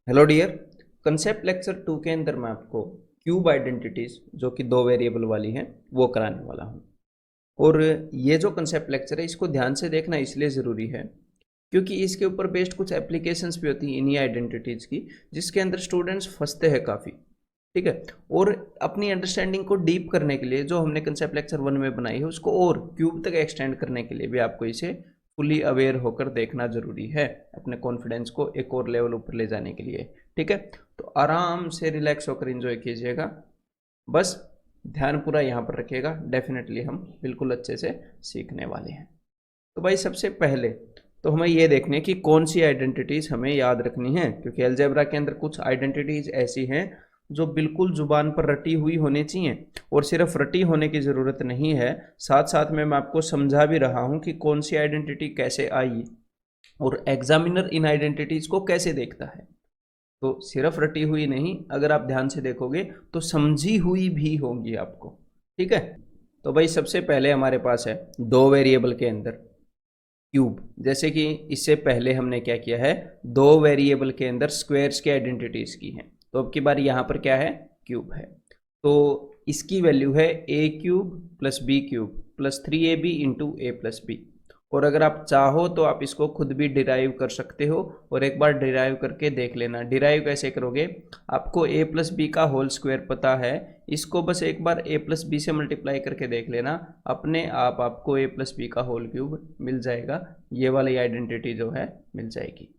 Hello dear. Concept lecture 2 के अंदर मैं आपको क्यूब आइडेंटिटीज जो कि दो वेरिएबल वाली हैं वो कराने वाला हूं। और ये जो कंसेप्ट लेक्चर है इसको ध्यान से देखना इसलिए ज़रूरी है क्योंकि इसके ऊपर बेस्ड कुछ एप्लीकेशंस भी होती हैं इन्हीं आइडेंटिटीज की, जिसके अंदर स्टूडेंट्स फंसते हैं काफ़ी। ठीक है। और अपनी अंडरस्टैंडिंग को डीप करने के लिए जो हमने कंसेप्ट लेक्चर 1 में बनाई है उसको और क्यूब तक एक्सटेंड करने के लिए भी आपको इसे फुली अवेयर होकर देखना जरूरी है, अपने कॉन्फिडेंस को एक और लेवल ऊपर ले जाने के लिए। ठीक है। तो आराम से रिलैक्स होकर एंजॉय कीजिएगा, बस ध्यान पूरा यहाँ पर रखिएगा। डेफिनेटली हम बिल्कुल अच्छे से सीखने वाले हैं। तो भाई सबसे पहले तो हमें ये देखने कि कौन सी आइडेंटिटीज हमें याद रखनी है, क्योंकि अलजेब्रा के अंदर कुछ आइडेंटिटीज ऐसी हैं जो बिल्कुल जुबान पर रटी हुई होनी चाहिए। और सिर्फ रटी होने की ज़रूरत नहीं है, साथ साथ में मैं आपको समझा भी रहा हूँ कि कौन सी आइडेंटिटी कैसे आई और एग्जामिनर इन आइडेंटिटीज को कैसे देखता है। तो सिर्फ रटी हुई नहीं, अगर आप ध्यान से देखोगे तो समझी हुई भी होंगी आपको। ठीक है। तो भाई सबसे पहले हमारे पास है दो वेरिएबल के अंदर क्यूब। जैसे कि इससे पहले हमने क्या किया है, दो वेरिएबल के अंदर स्क्वायर्स की आइडेंटिटीज की हैं। तो अब की बार यहाँ पर क्या है, क्यूब है। तो इसकी वैल्यू है a cube plus B cube plus 3ab into a plus b. और अगर आप चाहो तो आप इसको खुद भी डिराइव कर सकते हो और एक बार डिराइव करके देख लेना। डिराइव कैसे करोगे, आपको a प्लस बी का होल स्क्वायर पता है, इसको बस एक बार a प्लस बी से मल्टीप्लाई करके देख लेना, अपने आप आपको a प्लस बी का होल क्यूब मिल जाएगा। ये वाली आइडेंटिटी जो है मिल जाएगी।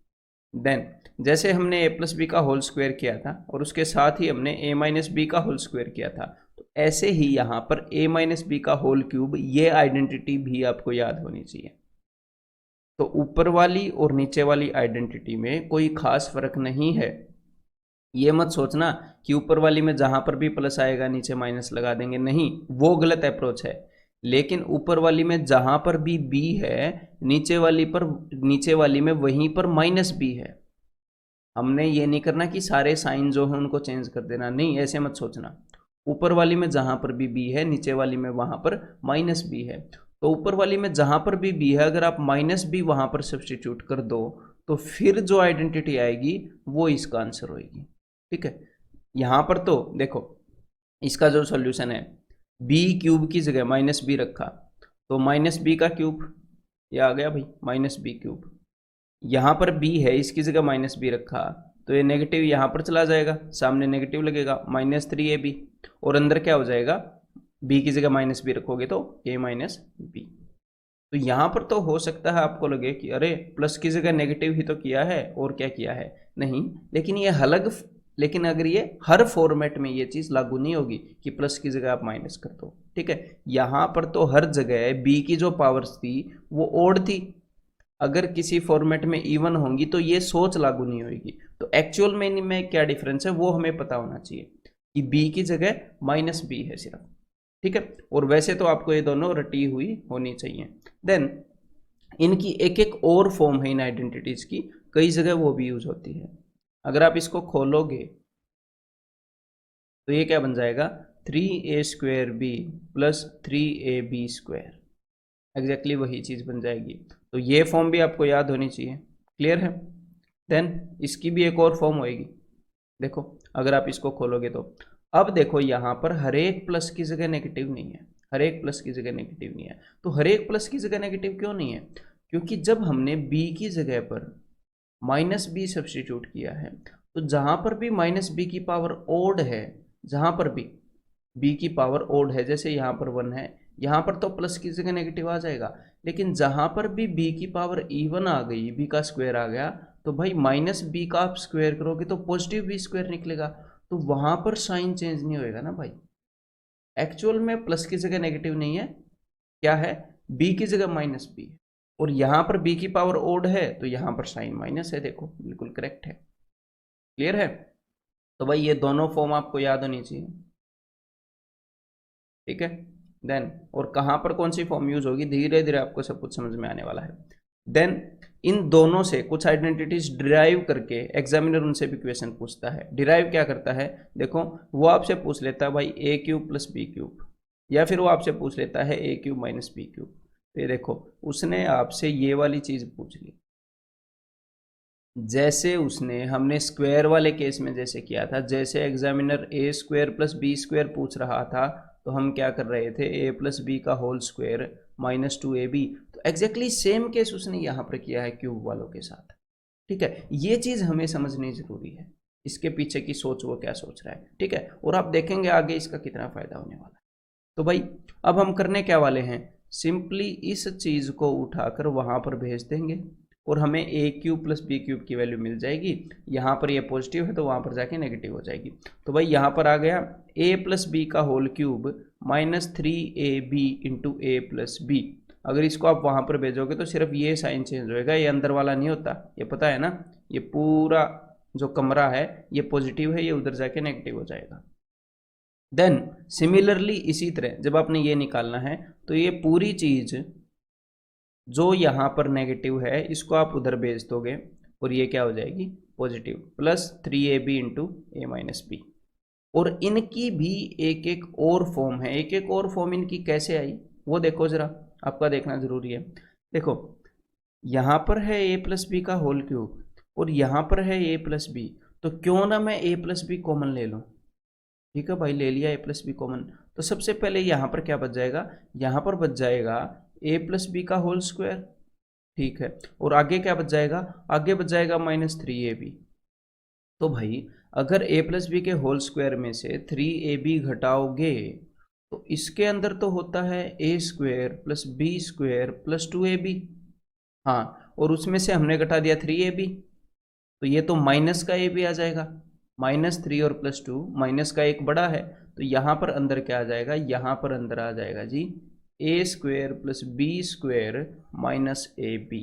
देन जैसे हमने a प्लस बी का होल स्क्वायर किया था और उसके साथ ही हमने a माइनस बी का होल स्क्वायर किया था, तो ऐसे ही यहाँ पर a माइनस बी का होल क्यूब, ये आइडेंटिटी भी आपको याद होनी चाहिए। तो ऊपर वाली और नीचे वाली आइडेंटिटी में कोई खास फर्क नहीं है। ये मत सोचना कि ऊपर वाली में जहां पर भी प्लस आएगा नीचे माइनस लगा देंगे, नहीं, वो गलत अप्रोच है। लेकिन ऊपर वाली में जहां पर भी बी है, नीचे वाली में वहीं पर माइनस बी है। हमने ये नहीं करना कि सारे साइन जो है उनको चेंज कर देना, नहीं, ऐसे मत सोचना। ऊपर वाली में जहां पर भी बी है, नीचे वाली में वहां पर माइनस बी है। तो ऊपर वाली में जहां पर भी बी है, अगर आप माइनस बी वहां पर सब्सटीट्यूट कर दो तो फिर जो आइडेंटिटी आएगी वो इसका आंसर होगी। ठीक है। यहां पर तो देखो, इसका जो सोल्यूशन है, बी क्यूब की जगह माइनस बी रखा तो माइनस बी का क्यूब, ये आ गया भाई माइनस बी क्यूब। यहाँ पर b है, इसकी जगह माइनस बी रखा तो ये नेगेटिव यहाँ पर चला जाएगा, सामने नेगेटिव लगेगा -3ab। और अंदर क्या हो जाएगा, b की जगह माइनस बी रखोगे तो a माइनस बी। तो यहाँ पर तो हो सकता है आपको लगे कि अरे प्लस की जगह नेगेटिव ही तो किया है और क्या किया है, नहीं, लेकिन अगर ये हर फॉर्मेट में ये चीज़ लागू नहीं होगी कि प्लस की जगह आप माइनस कर दो। ठीक है। यहाँ पर तो हर जगह b की जो पावर्स थी वो ओड थी, अगर किसी फॉर्मेट में इवन होंगी तो ये सोच लागू नहीं होगी। तो एक्चुअल में इनमें क्या डिफरेंस है वो हमें पता होना चाहिए कि बी की जगह माइनस बी है सिर्फ। ठीक है। और वैसे तो आपको ये दोनों रटी हुई होनी चाहिए। देन इनकी एक एक और फॉर्म है इन आइडेंटिटीज की, कई जगह वो भी यूज होती है। अगर आप इसको खोलोगे तो ये क्या बन जाएगा, 3a² प्लस 3ab²। एग्जैक्टली वही चीज़ बन जाएगी। तो ये फॉर्म भी आपको याद होनी चाहिए। क्लियर है। देन इसकी भी एक और फॉर्म होएगी। देखो अगर आप इसको खोलोगे तो अब देखो यहाँ पर हर एक प्लस की जगह नेगेटिव नहीं है, हर एक प्लस की जगह नेगेटिव नहीं है। तो हर एक प्लस की जगह नेगेटिव क्यों नहीं है, क्योंकि जब हमने b की जगह पर माइनस बी सब्सटीट्यूट किया है तो जहां पर भी माइनस बी की पावर ओड है, जहां पर भी b की पावर ओड है, जैसे यहाँ पर 1 है, यहाँ पर तो प्लस की जगह नेगेटिव आ जाएगा। लेकिन जहां पर भी b की पावर इवन आ गई, b का स्क्वायर आ गया, तो भाई माइनस बी का आप स्क्वायर करोगे तो पॉजिटिव बी स्क्वायर निकलेगा। तो वहां पर साइन चेंज नहीं होएगा ना भाई। एक्चुअल में प्लस की जगह नेगेटिव नहीं है, क्या है, b की जगह माइनस बी है। और यहाँ पर b की पावर ओड है तो यहाँ पर साइन माइनस है, देखो बिल्कुल करेक्ट है। क्लियर है। तो भाई ये दोनों फॉर्म आपको याद होनी चाहिए। ठीक है। देन और कहाँ पर कौन सी फॉर्म यूज होगी, धीरे धीरे आपको सब कुछ समझ में आने वाला है। देन इन दोनों से कुछ आइडेंटिटीज डिराइव करके एग्जामिनर उनसे भी क्वेश्चन पूछता है। डिराइव क्या करता है, देखो वो आपसे पूछ लेता है भाई a cube plus B cube, या फिर वो आपसे पूछ लेता है a cube minus B cube. तो ये देखो उसने आपसे ये वाली चीज पूछ ली, जैसे उसने हमने स्क्वायर वाले केस में जैसे किया था, जैसे एग्जामिनर ए स्क्वायर प्लस बी स्क्वायर पूछ रहा था तो हम क्या कर रहे थे, ए प्लस बी का होल स्क्वायर माइनस 2ab। तो एग्जैक्टली सेम केस उसने यहाँ पर किया है क्यूब वालों के साथ। ठीक है, ये चीज़ हमें समझनी जरूरी है, इसके पीछे की सोच वो क्या सोच रहा है। ठीक है, और आप देखेंगे आगे इसका कितना फायदा होने वाला है। तो भाई अब हम करने क्या वाले हैं, सिंपली इस चीज़ को उठाकर वहाँ पर भेज देंगे और हमें ए क्यूब प्लस बी क्यूब की वैल्यू मिल जाएगी। यहाँ पर ये पॉजिटिव है तो वहाँ पर जाके नेगेटिव हो जाएगी। तो भाई यहाँ पर आ गया ए प्लस बी का whole cube minus 3ab into a plus b. अगर इसको आप वहाँ पर भेजोगे तो सिर्फ ये साइन चेंज होएगा, ये अंदर वाला नहीं होता, ये पता है ना। ये पूरा जो कमरा है ये पॉजिटिव है, ये उधर जाके नेगेटिव हो जाएगा। देन सिमिलरली इसी तरह जब आपने ये निकालना है तो ये पूरी चीज़ जो यहाँ पर नेगेटिव है इसको आप उधर भेज दोगे और ये क्या हो जाएगी, positive, plus 3ab into a minus b. और इनकी भी एक एक और फॉर्म है, एक एक और फॉर्म इनकी कैसे आई वो देखो जरा, आपका देखना जरूरी है। देखो यहाँ पर है ए प्लस बी का होल क्यूब और यहाँ पर है ए प्लस बी, तो क्यों ना मैं ए प्लस बी कॉमन ले लूँ। ठीक है भाई, ले लिया ए प्लस बी कॉमन, तो सबसे पहले यहाँ पर क्या बच जाएगा, यहाँ पर बच जाएगा ए प्लस बी का होल स्क्वायर। ठीक है, और आगे क्या बच जाएगा, आगे बच जाएगा माइनस 3ab। तो भाई अगर ए प्लस बी के होल स्क्वायर में से 3ab घटाओगे तो इसके अंदर तो होता है a square plus b square plus 2ab। हाँ, और उसमें से हमने घटा दिया 3ab, तो ये तो माइनस का ए भी आ जाएगा, -3 और +2, माइनस का एक बड़ा है, तो यहाँ पर अंदर क्या आ जाएगा, यहाँ पर अंदर आ जाएगा जी a square plus b square minus a b.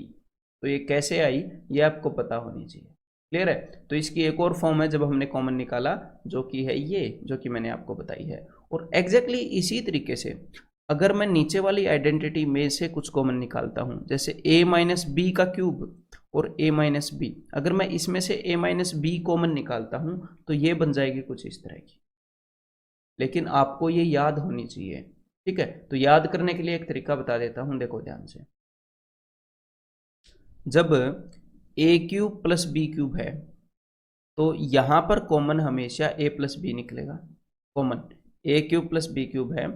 तो ये कैसे आई ये आपको पता होनी चाहिए। क्लियर है, तो इसकी एक और फॉर्म है जब हमने कॉमन निकाला, जो कि है ये, जो कि मैंने आपको बताई है। और एग्जैक्टली इसी तरीके से अगर मैं नीचे वाली आइडेंटिटी में से कुछ कॉमन निकालता हूँ, जैसे a माइनस बी का क्यूब और a माइनस बी, अगर मैं इसमें से a माइनस बी कॉमन निकालता हूँ तो ये बन जाएगी कुछ इस तरह की। लेकिन आपको ये याद होनी चाहिए। ठीक है, तो याद करने के लिए एक तरीका बता देता हूँ, देखो ध्यान से। जब a cube plus B cube है तो यहाँ पर कॉमन हमेशा a प्लस बी निकलेगा। Common a cube plus B cube है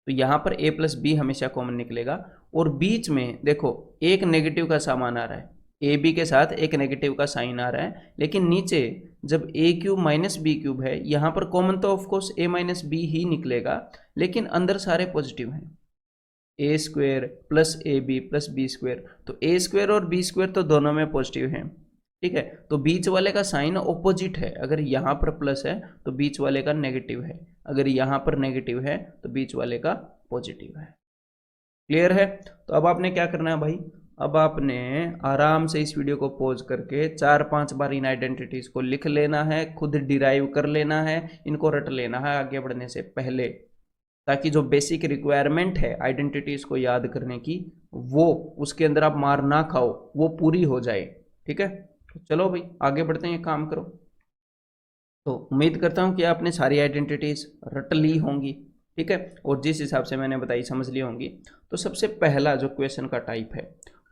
तो यहाँ पर a प्लस बी हमेशा कॉमन निकलेगा। और बीच में देखो एक नेगेटिव का सामान आ रहा है, ए बी के साथ एक नेगेटिव का साइन आ रहा है, लेकिन नीचे जब a cube minus B cube है यहाँ पर कॉमन तो ऑफकोर्स ए माइनस बी ही निकलेगा, लेकिन अंदर सारे पॉजिटिव हैं, a square plus a b plus b square. तो ए स्क्वायर और बी स्क्वायर तो दोनों में पॉजिटिव हैं। ठीक है, तो बीच वाले का साइन ऑपोजिट है, अगर यहाँ पर प्लस है तो बीच वाले का नेगेटिव है, अगर यहाँ पर नेगेटिव है तो बीच वाले का पॉजिटिव है। क्लियर है, तो अब आपने क्या करना है भाई, अब आपने आराम से इस वीडियो को पॉज करके 4-5 बार इन आइडेंटिटीज को लिख लेना है, खुद डिराइव कर लेना है, इनको रट लेना है आगे बढ़ने से पहले, ताकि जो बेसिक रिक्वायरमेंट है आइडेंटिटीज को याद करने की वो उसके अंदर आप मार ना खाओ, वो पूरी हो जाए। ठीक है, चलो भाई आगे बढ़ते हैं, काम करो। तो उम्मीद करता हूँ कि आपने सारी आइडेंटिटीज रट ली होंगी। ठीक है, और जिस हिसाब से मैंने बताई समझ ली होंगी। तो सबसे पहला जो क्वेश्चन का टाइप है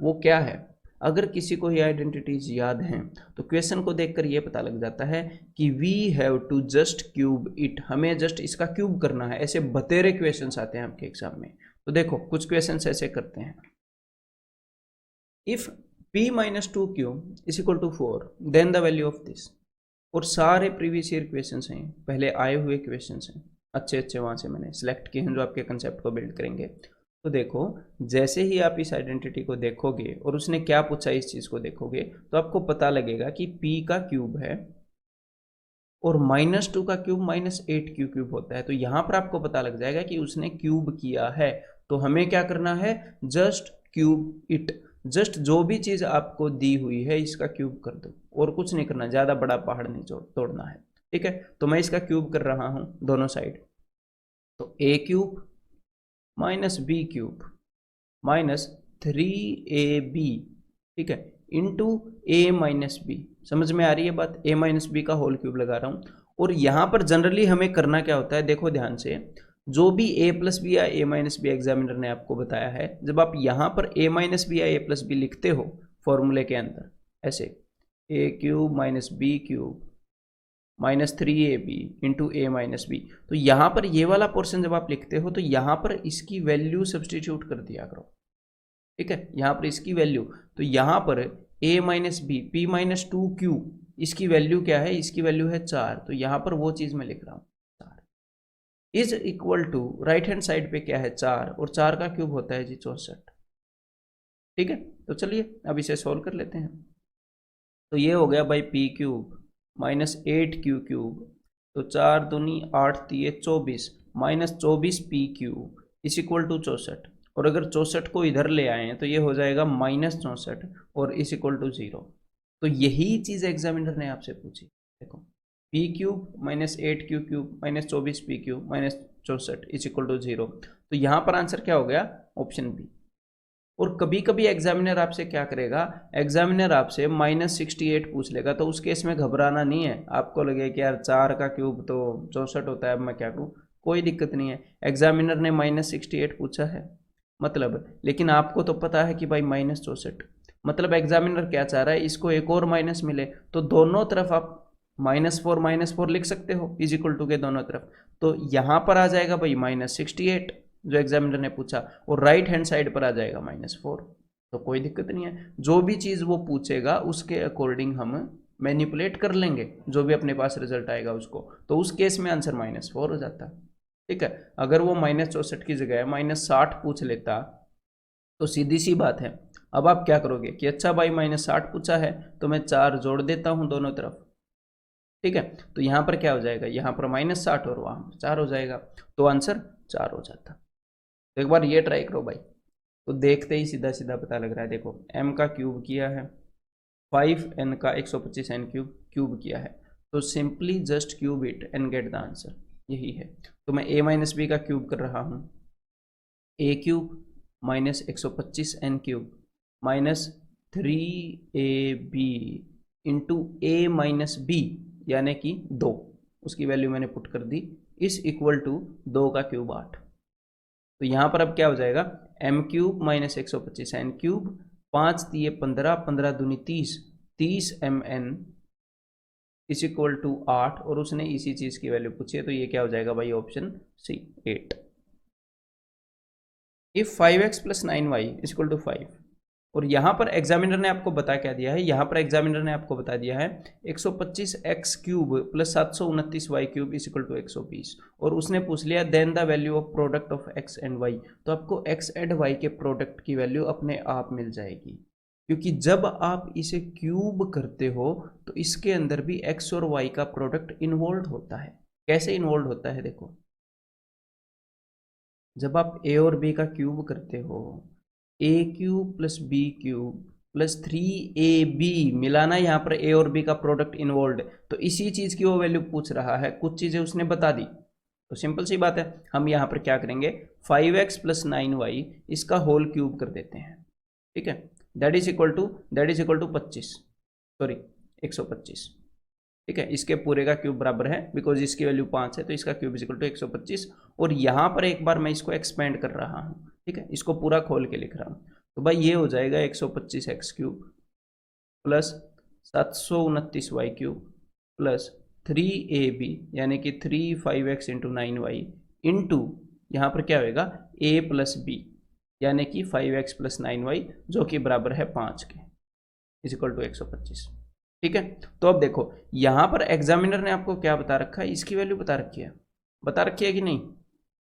वो क्या है, अगर किसी को ये आइडेंटिटीज याद हैं तो क्वेश्चन को देखकर ये पता लग जाता है कि we have to just cube it, हमें जस्ट इसका क्यूब करना है। ऐसे बतेरे क्वेश्चन आते हैं आपके एग्जाम में। तो देखो कुछ क्वेश्चन ऐसे करते हैं, if p minus 2 cube is equal to 4 then the value of this. और सारे प्रीवियस ईयर क्वेश्चंस हैं, पहले आए हुए क्वेश्चंस हैं, अच्छे वहाँ से मैंने सेलेक्ट किए हैं जो आपके कंसेप्ट को बिल्ड करेंगे। तो देखो जैसे ही आप इस आइडेंटिटी को देखोगे और उसने क्या पूछा इस चीज़ को देखोगे तो आपको पता लगेगा कि p का क्यूब है और -2 का क्यूब -8 क्यूब होता है। तो यहाँ पर आपको पता लग जाएगा कि उसने क्यूब किया है। तो हमें क्या करना है, जस्ट क्यूब इट, जस्ट जो भी चीज़ आपको दी हुई है इसका क्यूब कर दो, और कुछ नहीं करना, ज़्यादा बड़ा पहाड़ नहीं तोड़ना है। ठीक है, तो मैं इसका क्यूब कर रहा हूँ दोनों साइड। तो a cube minus B cube minus 3ab, ठीक है, इंटू a माइनस बी। समझ में आ रही है बात, a माइनस बी का होल क्यूब लगा रहा हूँ। और यहाँ पर जनरली हमें करना क्या होता है, देखो ध्यान से, जो भी a प्लस बी या a माइनस बी एग्जामिनर ने आपको बताया है, जब आप यहाँ पर a माइनस बी या a प्लस बी लिखते हो फॉर्मूले के अंदर, ऐसे a cube minus B cube minus 3ab into a minus b. तो यहाँ पर ये वाला पोर्शन जब आप लिखते हो तो यहाँ पर इसकी वैल्यू सब्सटीट्यूट कर दिया करो, ठीक है। यहाँ पर इसकी वैल्यू, तो यहाँ पर a minus B P minus 2q, इसकी वैल्यू क्या है, इसकी वैल्यू है 4, तो यहाँ पर वो चीज़ मैं लिख रहा हूँ 4 is equal to, right hand side पे क्या है 4, और 4 का क्यूब होता है जी 64, ठीक है। तो चलिए अब इसे सोल्व कर लेते हैं। तो ये हो गया भाई P cube minus 8q cube, तो 4 दूनी 8 3 24 माइनस 24 पी क्यूब इस इक्वल टू 64, और अगर 64 को इधर ले आए हैं तो ये हो जाएगा माइनस 64 और इस इक्वल टू 0। तो यही चीज़ एग्जामिनर ने आपसे पूछी, देखो P cube minus 8q cube minus 24 P cube minus 64 इस इक्वल टू 0। तो यहाँ पर आंसर क्या हो गया, ऑप्शन बी। और कभी कभी एग्जामिनर आपसे क्या करेगा, एग्जामिनर आपसे माइनस 68 पूछ लेगा, तो उस केस में घबराना नहीं है। आपको लगे कि यार 4 का क्यूब तो 64 होता है, अब मैं क्या करूँ, कोई दिक्कत नहीं है। एग्जामिनर ने माइनस 68 पूछा है मतलब, लेकिन आपको तो पता है कि भाई माइनस 64, मतलब एग्जामिनर क्या चाह रहा है, इसको एक और माइनस मिले, तो दोनों तरफ आप माइनस फोर लिख सकते हो इज इक्वल टू के दोनों तरफ। तो यहाँ पर आ जाएगा भाई माइनस 68 जो एग्जामिनर ने पूछा, और राइट हैंड साइड पर आ जाएगा -4। तो कोई दिक्कत नहीं है, जो भी चीज़ वो पूछेगा उसके अकॉर्डिंग हम मैनिपुलेट कर लेंगे, जो भी अपने पास रिजल्ट आएगा उसको। तो उस केस में आंसर -4 हो जाता है, ठीक है। अगर वो -64 की जगह -60 पूछ लेता तो सीधी सी बात है, अब आप क्या करोगे कि अच्छा भाई -60 पूछा है तो मैं 4 जोड़ देता हूँ दोनों तरफ, ठीक है। तो यहाँ पर क्या हो जाएगा, यहाँ पर -60 और वहाँ 4 हो जाएगा, तो आंसर 4 हो जाता। तो एक बार ये ट्राई करो भाई, तो देखते ही सीधा सीधा पता लग रहा है। देखो m का क्यूब किया है, 5n का 125n क्यूब क्यूब किया है, तो simply just cube it and get the answer, यही है। तो मैं a माइनस बी का क्यूब कर रहा हूँ, a cube minus 125n cube minus 3ab into a minus B यानी कि 2, उसकी वैल्यू मैंने पुट कर दी, इस इक्वल टू 2 का क्यूब 8। तो यहाँ पर अब क्या हो जाएगा, m cube minus 125n cube 5 3 15 15 दूनी 30 30 mn इस इक्वल टू 8, और उसने इसी चीज की वैल्यू पूछी है, तो ये क्या हो जाएगा भाई, option C 8। If 5x plus 9y is equal to 5, और यहाँ पर एग्जामिनर ने आपको बता क्या दिया है, यहाँ पर एग्जामिनर ने आपको बता दिया है 125x cube plus 729y cube is equal to 120, और उसने पूछ लिया then the value of product of x and y। तो आपको x एंड y के प्रोडक्ट की वैल्यू अपने आप मिल जाएगी, क्योंकि जब आप इसे क्यूब करते हो तो इसके अंदर भी x और y का प्रोडक्ट इन्वॉल्व होता है। कैसे इन्वॉल्व होता है, देखो जब आप a और b का क्यूब करते हो, a cube plus B cube plus 3ab मिलाना, यहाँ पर a और b का प्रोडक्ट इन्वॉल्व है, तो इसी चीज़ की वो वैल्यू पूछ रहा है, कुछ चीज़ें उसने बता दी। तो सिंपल सी बात है, हम यहाँ पर क्या करेंगे, 5x प्लस 9y इसका होल क्यूब कर देते हैं, ठीक है। That is equal to 25, sorry 125, ठीक है। इसके पूरे का क्यूब बराबर है, बिकॉज इसकी वैल्यू 5 है, तो इसका क्यूब इज इक्वल टू 125। और यहाँ पर एक बार मैं इसको एक्सपेंड कर रहा हूँ, ठीक है, इसको पूरा खोल के लिख रहा हूँ। तो भाई ये हो जाएगा 125x cube plus 729y cube plus 3ab यानी कि 35x इंटू 9y इंटू यहाँ पर क्या होएगा a प्लस बी यानी कि 5x प्लस 9y जो कि बराबर है 5 के, इज इक्वल टू 125, ठीक है। तो अब देखो यहाँ पर एग्जामिनर ने आपको क्या बता रखा है, इसकी वैल्यू बता रखी है कि नहीं,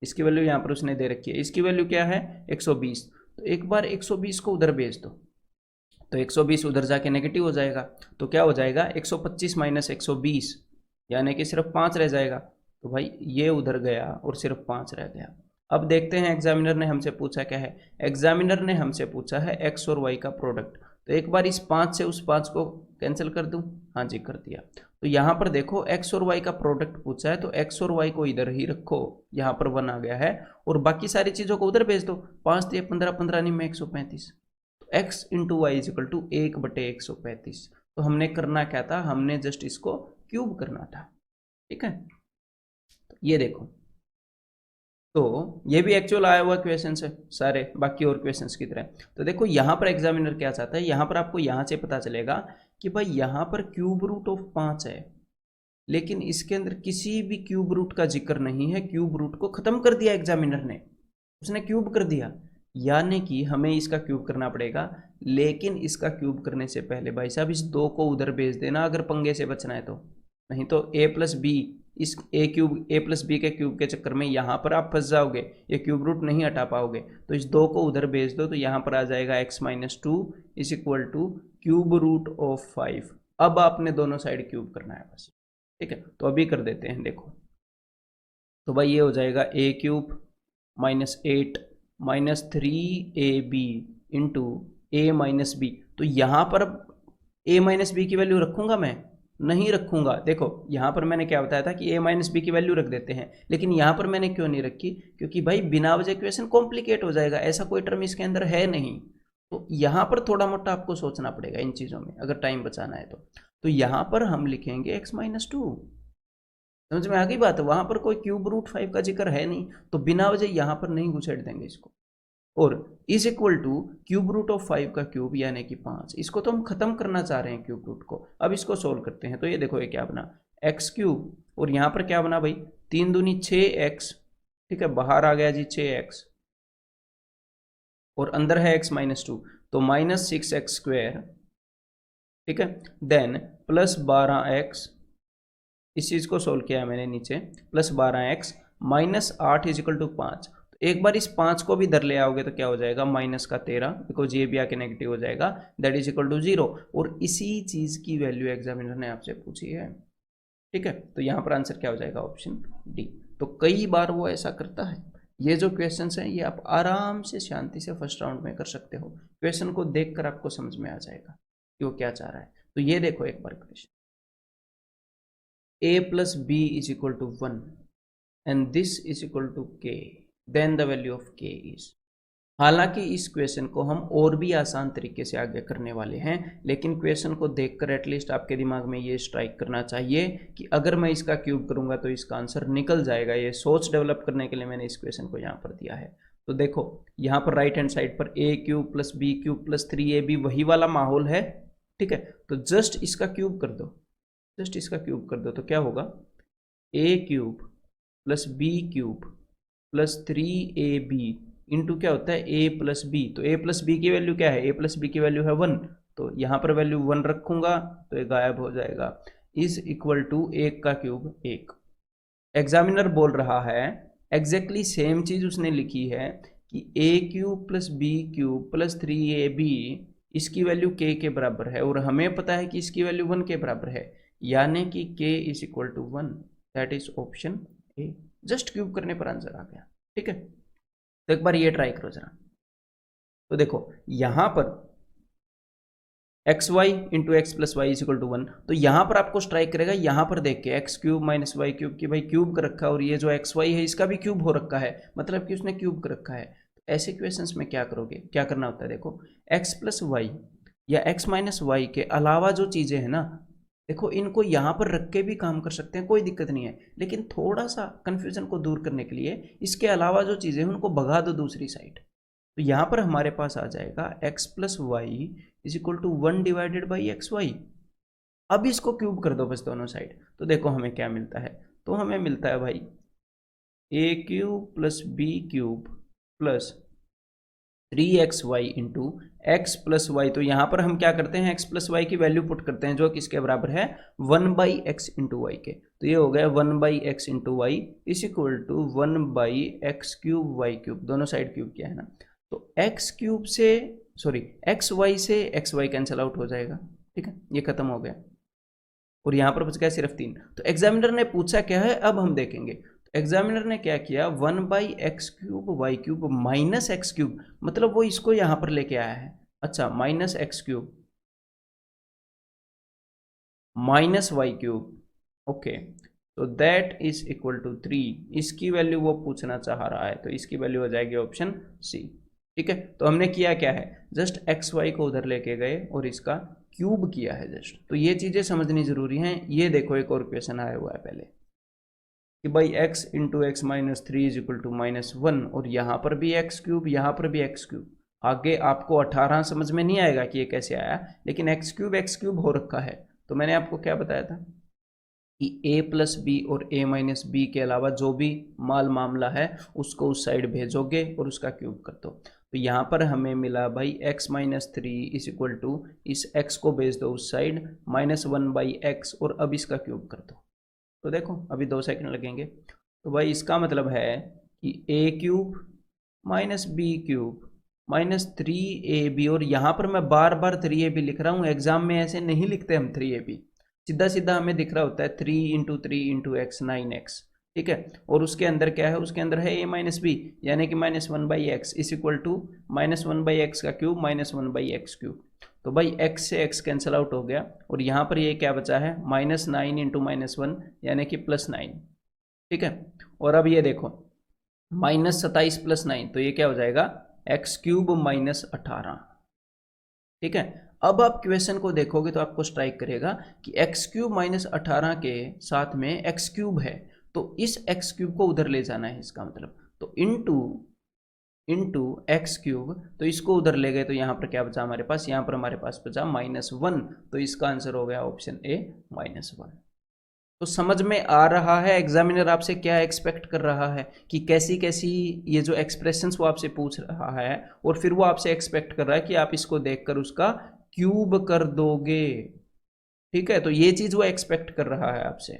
इसकी वैल्यू यहाँ पर उसने दे रखी है, इसकी वैल्यू क्या है 120। तो एक बार 120 को उधर भेज दो, तो 120 उधर जाके नेगेटिव हो जाएगा, तो क्या हो जाएगा 125 माइनस 120 यानी कि सिर्फ 5 रह जाएगा। तो भाई ये उधर गया और सिर्फ 5 रह गया। अब देखते हैं एग्जामिनर ने हमसे पूछा क्या है, एग्जामिनर ने हमसे पूछा है x और y का प्रोडक्ट। तो एक बार इस 5 से उस 5 को कैंसिल कर दूं, हाँ जी कर दिया। तो यहाँ पर देखो x और y का प्रोडक्ट पूछा है, तो x और y को इधर ही रखो, यहाँ पर 1 आ गया है, और बाकी सारी चीज़ों को उधर भेज दो, 5 3 15 15 नहीं में 135, तो x into Y is equal to 1/135। तो हमने करना क्या था, हमने जस्ट इसको क्यूब करना था, ठीक है। तो ये देखो तो ये भी एक्चुअल आया हुआ क्वेश्चन है सारे बाकी और क्वेश्चंस की तरह। तो देखो यहाँ पर एग्जामिनर क्या चाहता है, यहाँ पर आपको यहाँ से पता चलेगा कि भाई यहाँ पर क्यूब रूट ऑफ 5 है, लेकिन इसके अंदर किसी भी क्यूब रूट का जिक्र नहीं है। क्यूब रूट को खत्म कर दिया एग्जामिनर ने, उसने क्यूब कर दिया, यानी कि हमें इसका क्यूब करना पड़ेगा। लेकिन इसका क्यूब करने से पहले भाई साहब इस 2 को उधर भेज देना अगर पंगे से बचना है तो, नहीं तो a प्लस बी, इस a प्लस बी के क्यूब के चक्कर में यहाँ पर आप फंस जाओगे, ये क्यूब रूट नहीं हटा पाओगे। तो इस 2 को उधर भेज दो तो यहाँ पर आ जाएगा x minus 2 is equal to cube root of 5। अब आपने दोनों साइड क्यूब करना है बस, ठीक है। तो अभी कर देते हैं, देखो तो भाई ये हो जाएगा a cube minus 8 minus 3ab into a minus b. तो यहाँ पर a माइनस बी की वैल्यू रखूंगा मैं? नहीं रखूंगा। देखो यहाँ पर मैंने क्या बताया था कि a माइनस बी की वैल्यू रख देते हैं, लेकिन यहाँ पर मैंने क्यों नहीं रखी? क्योंकि भाई बिना वजह क्वेश्चन कॉम्प्लिकेट हो जाएगा, ऐसा कोई टर्म इसके अंदर है नहीं। तो यहाँ पर थोड़ा मोटा आपको सोचना पड़ेगा इन चीज़ों में अगर टाइम बचाना है तो यहाँ पर हम लिखेंगे x माइनस 2। समझ में आ गई बात? वहां पर कोई क्यूब रूट 5 का जिक्र है नहीं, तो बिना वजह यहां पर नहीं घुसेड़ देंगे इसको। और is equal to cube root of 5 का क्यूब यानी कि 5, इसको तो हम खत्म करना चाह रहे हैं क्यूब रूट को। अब इसको सोल्व करते हैं, तो ये देखो ये क्या बना, एक्स क्यूब, और यहाँ पर क्या बना भाई 3 दूनी 6x, ठीक है, बाहर आ गया जी 6x, और अंदर है x माइनस 2, तो माइनस 6x स्क्वायर, ठीक है, देन प्लस 12x, इस चीज को सोल्व किया है मैंने नीचे, plus 12x minus 8 is equal to 5। तो एक बार इस 5 को भी इधर ले आओगे तो क्या हो जाएगा, माइनस का 13, बिकॉज ये भी आके नेगेटिव हो जाएगा, दैट इज इक्वल टू 0। और इसी चीज की वैल्यू एग्जामिनर ने आपसे पूछी है, ठीक है। तो यहाँ पर आंसर क्या हो जाएगा, ऑप्शन डी। तो कई बार वो ऐसा करता है। ये जो क्वेश्चन हैं ये आप आराम से शांति से फर्स्ट राउंड में कर सकते हो, क्वेश्चन को देखकर आपको समझ में आ जाएगा कि वो क्या चाह रहा है। तो ये देखो एक बार question, a plus b is equal to 1 and this is equal to k, then the value of k is। हालांकि इस क्वेश्चन को हम और भी आसान तरीके से आगे करने वाले हैं, लेकिन क्वेश्चन को देखकर एटलीस्ट आपके दिमाग में ये स्ट्राइक करना चाहिए कि अगर मैं इसका क्यूब करूंगा तो इसका आंसर निकल जाएगा। ये सोच डेवलप करने के लिए मैंने इस क्वेश्चन को यहाँ पर दिया है। तो देखो यहाँ पर राइट हैंड साइड पर a cube plus B cube plus 3ab वही वाला माहौल है, ठीक है। तो जस्ट इसका क्यूब कर दो, जस्ट इसका क्यूब कर दो, तो क्या होगा, a cube plus B cube plus 3ab into क्या होता है a प्लस बी। तो a प्लस बी की वैल्यू क्या है, a प्लस बी की वैल्यू है 1, तो यहाँ पर वैल्यू 1 रखूंगा तो ये गायब हो जाएगा, इज इक्वल टू 1 का क्यूब 1। एग्जामिनर बोल रहा है एग्जैक्टली सेम चीज उसने लिखी है कि a cube plus B cube plus 3ab इसकी वैल्यू k के बराबर है, और हमें पता है कि इसकी वैल्यू 1 के बराबर है, यानी कि k is equal to 1, that is option a. Just cube करने पर आंसर आ गया, ठीक है। तो एक बार ये ट्राई करो जरा। तो देखो यहां पर x y into x plus y is equal to 1, तो यहां पर आपको स्ट्राइक करेगा, यहां पर देख के x cube minus y cube की भाई क्यूब कर रखा है, और ये जो एक्स वाई है इसका भी क्यूब हो रखा है, मतलब कि उसने क्यूब कर रखा है। तो ऐसे क्वेश्चंस में क्या करोगे, क्या करना होता है, देखो एक्स प्लस वाई या एक्स माइनस वाई के अलावा जो चीजें हैं ना, देखो इनको यहाँ पर रख के भी काम कर सकते हैं, कोई दिक्कत नहीं है, लेकिन थोड़ा सा कंफ्यूजन को दूर करने के लिए इसके अलावा जो चीज़ें हैं उनको भगा दो दूसरी साइड। तो यहाँ पर हमारे पास आ जाएगा x plus y is equal to 1 divided by x y. अब इसको क्यूब कर दो बस दोनों साइड, तो देखो हमें क्या मिलता है, तो हमें मिलता है भाई a cube plus B cube plus 3xy into x plus y. तो यहाँ पर हम क्या करते हैं, x प्लस वाई की वैल्यू पुट करते हैं जो किसके बराबर है, 1 बाई एक्स इंटू वाई के। तो ये हो गया 1 by x into Y is equal to 1 by x cube y cube, दोनों साइड क्यूब किया है ना। तो एक्स क्यूब से सॉरी एक्स वाई से एक्स वाई कैंसिल आउट हो जाएगा, ठीक है, ये खत्म हो गया, और यहाँ पर बच गया सिर्फ 3। तो एग्जामिनर ने पूछा क्या है, अब हम देखेंगे। एग्जामिनर ने क्या किया, 1 by x cube y cube minus x cube, मतलब वो इसको यहां पर लेके आया है। अच्छा, minus x cube minus y cube, okay, तो दैट इज इक्वल टू 3। इसकी वैल्यू वो पूछना चाह रहा है, तो इसकी वैल्यू हो जाएगी ऑप्शन सी, ठीक है। तो हमने किया क्या है, जस्ट एक्स वाई को उधर लेके गए और इसका क्यूब किया है जस्ट। तो ये चीजें समझनी जरूरी हैं। ये देखो एक और क्वेश्चन आया हुआ है पहले, कि भाई x into x minus three is equal to -1, और यहाँ पर भी एक्स क्यूब, यहाँ पर भी एक्स क्यूब। आगे आपको 18 समझ में नहीं आएगा कि ये कैसे आया, लेकिन एक्स क्यूब हो रखा है। तो मैंने आपको क्या बताया था कि a प्लस बी और a माइनस बी के अलावा जो भी मामला है उसको उस साइड भेजोगे और उसका क्यूब कर दो। तो यहाँ पर हमें मिला भाई x minus three is equal to, इस x को भेज दो उस साइड, -1/x, और अब इसका क्यूब कर दो। तो देखो अभी 2 सेकंड लगेंगे। तो भाई इसका मतलब है कि a cube minus B cube -3ab, और यहाँ पर मैं बार बार 3ab लिख रहा हूँ, एग्जाम में ऐसे नहीं लिखते हम 3ab, सीधा सीधा हमें दिख रहा होता है 3 × 3 × x 9x, ठीक है। और उसके अंदर क्या है, उसके अंदर है a माइनस बी, यानी कि -1/x is equal to -1/x का क्यूब -1/x क्यूब। तो भाई x से x कैंसिल आउट हो गया, और यहाँ पर ये क्या बचा है, -9 × -1 यानी कि +9, ठीक है। और अब ये देखो -27 + 9, तो ये क्या हो जाएगा, x³ -18, ठीक है। अब आप क्वेश्चन को देखोगे तो आपको स्ट्राइक करेगा कि x³ -18 के साथ में x³ है, तो इस x³ को उधर ले जाना है, इसका मतलब तो इंटू x³, तो इसको उधर ले गए तो यहाँ पर क्या बचा हमारे पास, यहाँ पर हमारे पास बचा -1, तो इसका आंसर हो गया ऑप्शन ए -1। तो समझ में आ रहा है एग्जामिनर आपसे क्या एक्सपेक्ट कर रहा है, कि कैसी कैसी ये जो एक्सप्रेशंस वो आपसे पूछ रहा है, और फिर वो आपसे एक्सपेक्ट कर रहा है कि आप इसको देखकर उसका क्यूब कर दोगे, ठीक है। तो ये चीज वो एक्सपेक्ट कर रहा है आपसे।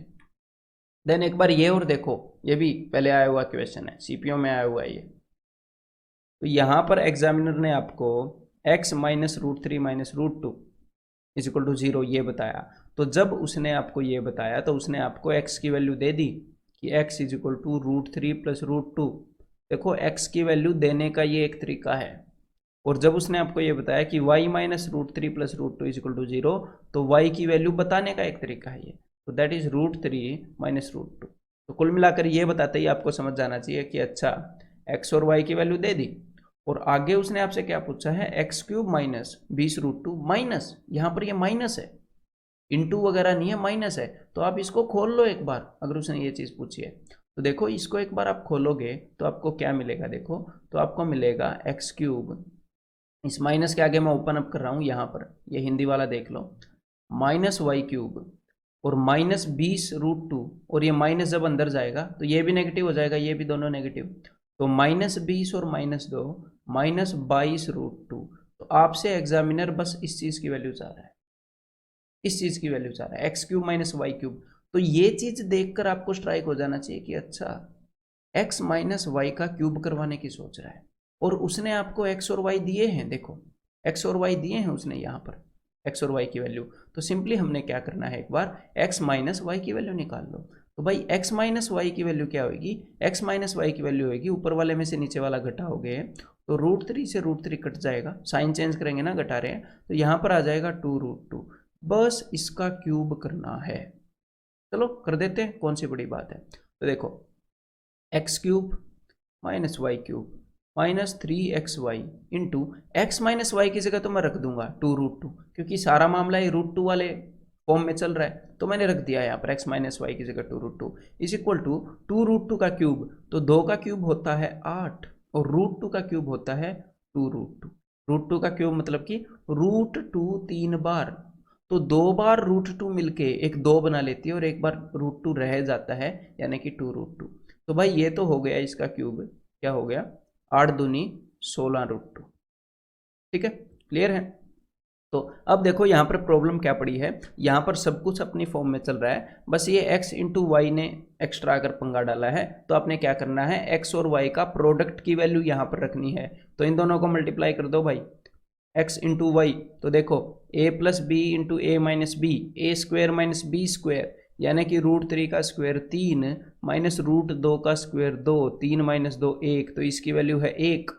देन एक बार ये और देखो, ये भी पहले आया हुआ क्वेश्चन है, सीपीओ में आया हुआ है ये। तो यहां पर एग्जामिनर ने आपको x -√3 -√2 इज इक्वल टू 0 ये बताया। तो जब उसने आपको ये बताया तो उसने आपको x की वैल्यू दे दी कि x इज इक्वल टू √3 + √2। देखो x की वैल्यू देने का ये एक तरीका है, और जब उसने आपको ये बताया कि y -√3 + √2 इज इक्वल टू 0, तो y की वैल्यू बताने का एक तरीका है ये, तो दैट इज √3 -√2। तो कुल मिलाकर ये बताते ही आपको समझ जाना चाहिए कि अच्छा x और y की वैल्यू दे दी, और आगे उसने आपसे क्या पूछा है, x³ -20√2 माइनस, यहाँ पर ये माइनस है, इंटू वगैरह नहीं है, माइनस है। तो आप इसको खोल लो एक बार, अगर उसने ये चीज़ पूछी है तो देखो इसको एक बार आप खोलोगे तो आपको क्या मिलेगा, देखो तो आपको मिलेगा x³, इस माइनस के आगे मैं ओपन अप कर रहा हूँ यहाँ पर, ये हिंदी वाला देख लो, -y³ और -20√2, और ये माइनस जब अंदर जाएगा तो ये भी नेगेटिव हो जाएगा, ये भी दोनों नेगेटिव, तो -20 और -2 -22√2। तो आपसे एग्जामिनर बस इस चीज़ की वैल्यू चाह रहा है, इस चीज़ की वैल्यू चाह रहा है, x³ -y³। तो ये चीज़ देखकर आपको स्ट्राइक हो जाना चाहिए कि अच्छा x -y का क्यूब करवाने की सोच रहा है, और उसने आपको x और y दिए हैं, देखो x और y दिए हैं उसने यहाँ पर, x और y की वैल्यू। तो सिंपली हमने क्या करना है, एक बार x -y की वैल्यू निकाल लो। तो भाई x -y की वैल्यू क्या होगी, x -y की वैल्यू होगी ऊपर वाले में से नीचे वाला घटाओगे तो √3 से √3 कट जाएगा, साइन चेंज करेंगे ना, घटा रहे हैं, तो यहाँ पर आ जाएगा 2√2। बस इसका क्यूब करना है, चलो कर देते हैं, कौन सी बड़ी बात है। तो देखो x³ -y³ -3xy into x -y की जगह तो मैं रख दूंगा 2√2, क्योंकि सारा मामला ये √2 वाले फॉर्म में चल रहा है, तो मैंने रख दिया यहाँ पर x -y की जगह 2√2 इज इक्वल टू 2√2 का क्यूब, तो 2 का क्यूब होता है 8, और √2 का क्यूब होता है 2√2। √2 का क्यूब मतलब कि √2 3 बार, तो 2 बार √2 मिलके एक 2 बना लेती है, और एक बार √2 रह जाता है, यानी कि 2√2। तो भाई ये तो हो गया इसका क्यूब, क्या हो गया, 8 दूनी 16√2, ठीक है, क्लियर है। तो अब देखो यहाँ पर प्रॉब्लम क्या पड़ी है, यहाँ पर सब कुछ अपनी फॉर्म में चल रहा है, बस ये x इंटू वाई ने एक्स्ट्रा अगर पंगा डाला है, तो आपने क्या करना है, x और y का प्रोडक्ट की वैल्यू यहाँ पर रखनी है, तो इन दोनों को मल्टीप्लाई कर दो भाई, x इंटू वाई, तो देखो a plus b into a minus b, a² - b², यानी कि √3 का स्क्वायर 3 -√2 का स्क्वायर 2, 3 - 2 1, तो इसकी वैल्यू है 1।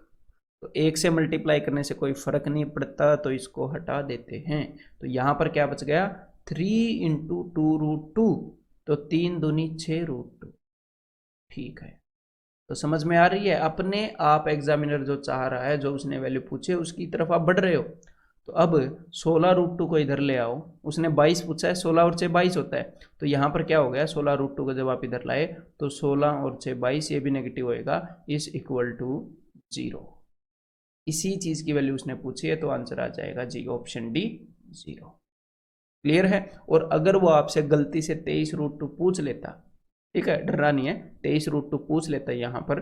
तो 1 से मल्टीप्लाई करने से कोई फर्क नहीं पड़ता, तो इसको हटा देते हैं। तो यहाँ पर क्या बच गया, 3 इंटू 2√2, तो 3 दूनी 6√2, ठीक है। तो समझ में आ रही है, अपने आप एग्जामिनर जो चाह रहा है, जो उसने वैल्यू पूछे उसकी तरफ आप बढ़ रहे हो। तो अब 16√2 को इधर ले आओ, उसने 22 पूछा है, 16 और 6 22 होता है, तो यहाँ पर क्या हो गया 16√2 को जब आप इधर लाए तो 16 और 6 22, ये भी नेगेटिव होएगा, इज इक्वल टू 0। इसी चीज की वैल्यू उसने पूछी है, तो आंसर आ जाएगा जी, ऑप्शन डी 0। क्लियर है। और अगर वो आपसे गलती से 23√2 पूछ लेता, ठीक है, डरना नहीं है, 23√2 पूछ लेता है यहाँ पर,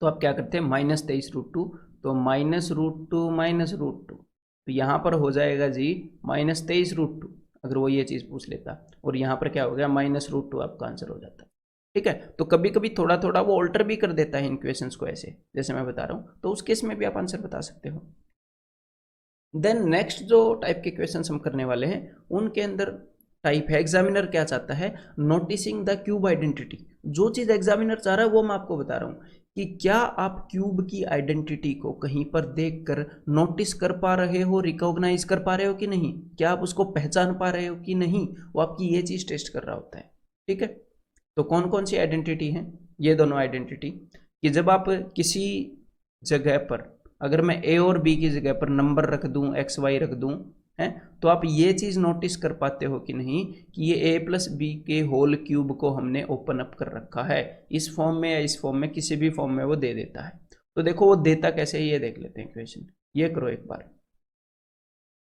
तो आप क्या करते हैं -23√2, तो -√2 तो यहाँ पर हो जाएगा जी -23√2, अगर वो ये चीज़ पूछ लेता, और यहाँ पर क्या हो गया -√2 आपका आंसर हो जाता है। ठीक है, तो कभी कभी थोड़ा थोड़ा वो ऑल्टर भी कर देता है इन क्वेश्चंस को, ऐसे जैसे मैं बता रहा हूँ, तो उस केस में भी आप आंसर बता सकते हो। देन नेक्स्ट जो टाइप के क्वेश्चंस हम करने वाले हैं, उनके अंदर टाइप है, एग्जामिनर क्या चाहता है, नोटिसिंग द क्यूब आइडेंटिटी। जो चीज़ एग्जामिनर चाह रहा है वो मैं आपको बता रहा हूँ कि क्या आप क्यूब की आइडेंटिटी को कहीं पर देखकर नोटिस कर पा रहे हो, रिकॉग्नाइज कर पा रहे हो कि नहीं, क्या आप उसको पहचान पा रहे हो कि नहीं, वो आपकी ये चीज़ टेस्ट कर रहा होता है। ठीक है, तो कौन कौन सी आइडेंटिटी है, ये दोनों आइडेंटिटी, कि जब आप किसी जगह पर, अगर मैं ए और बी की जगह पर नंबर रख दूं, एक्स वाई रख दूं, है, तो आप ये चीज़ नोटिस कर पाते हो कि नहीं कि ये ए प्लस बी के होल क्यूब को हमने ओपन अप कर रखा है, इस फॉर्म में या इस फॉर्म में, किसी भी फॉर्म में वो दे देता है। तो देखो वो देता कैसे है, ये देख लेते हैं क्वेश्चन, ये करो एक बार।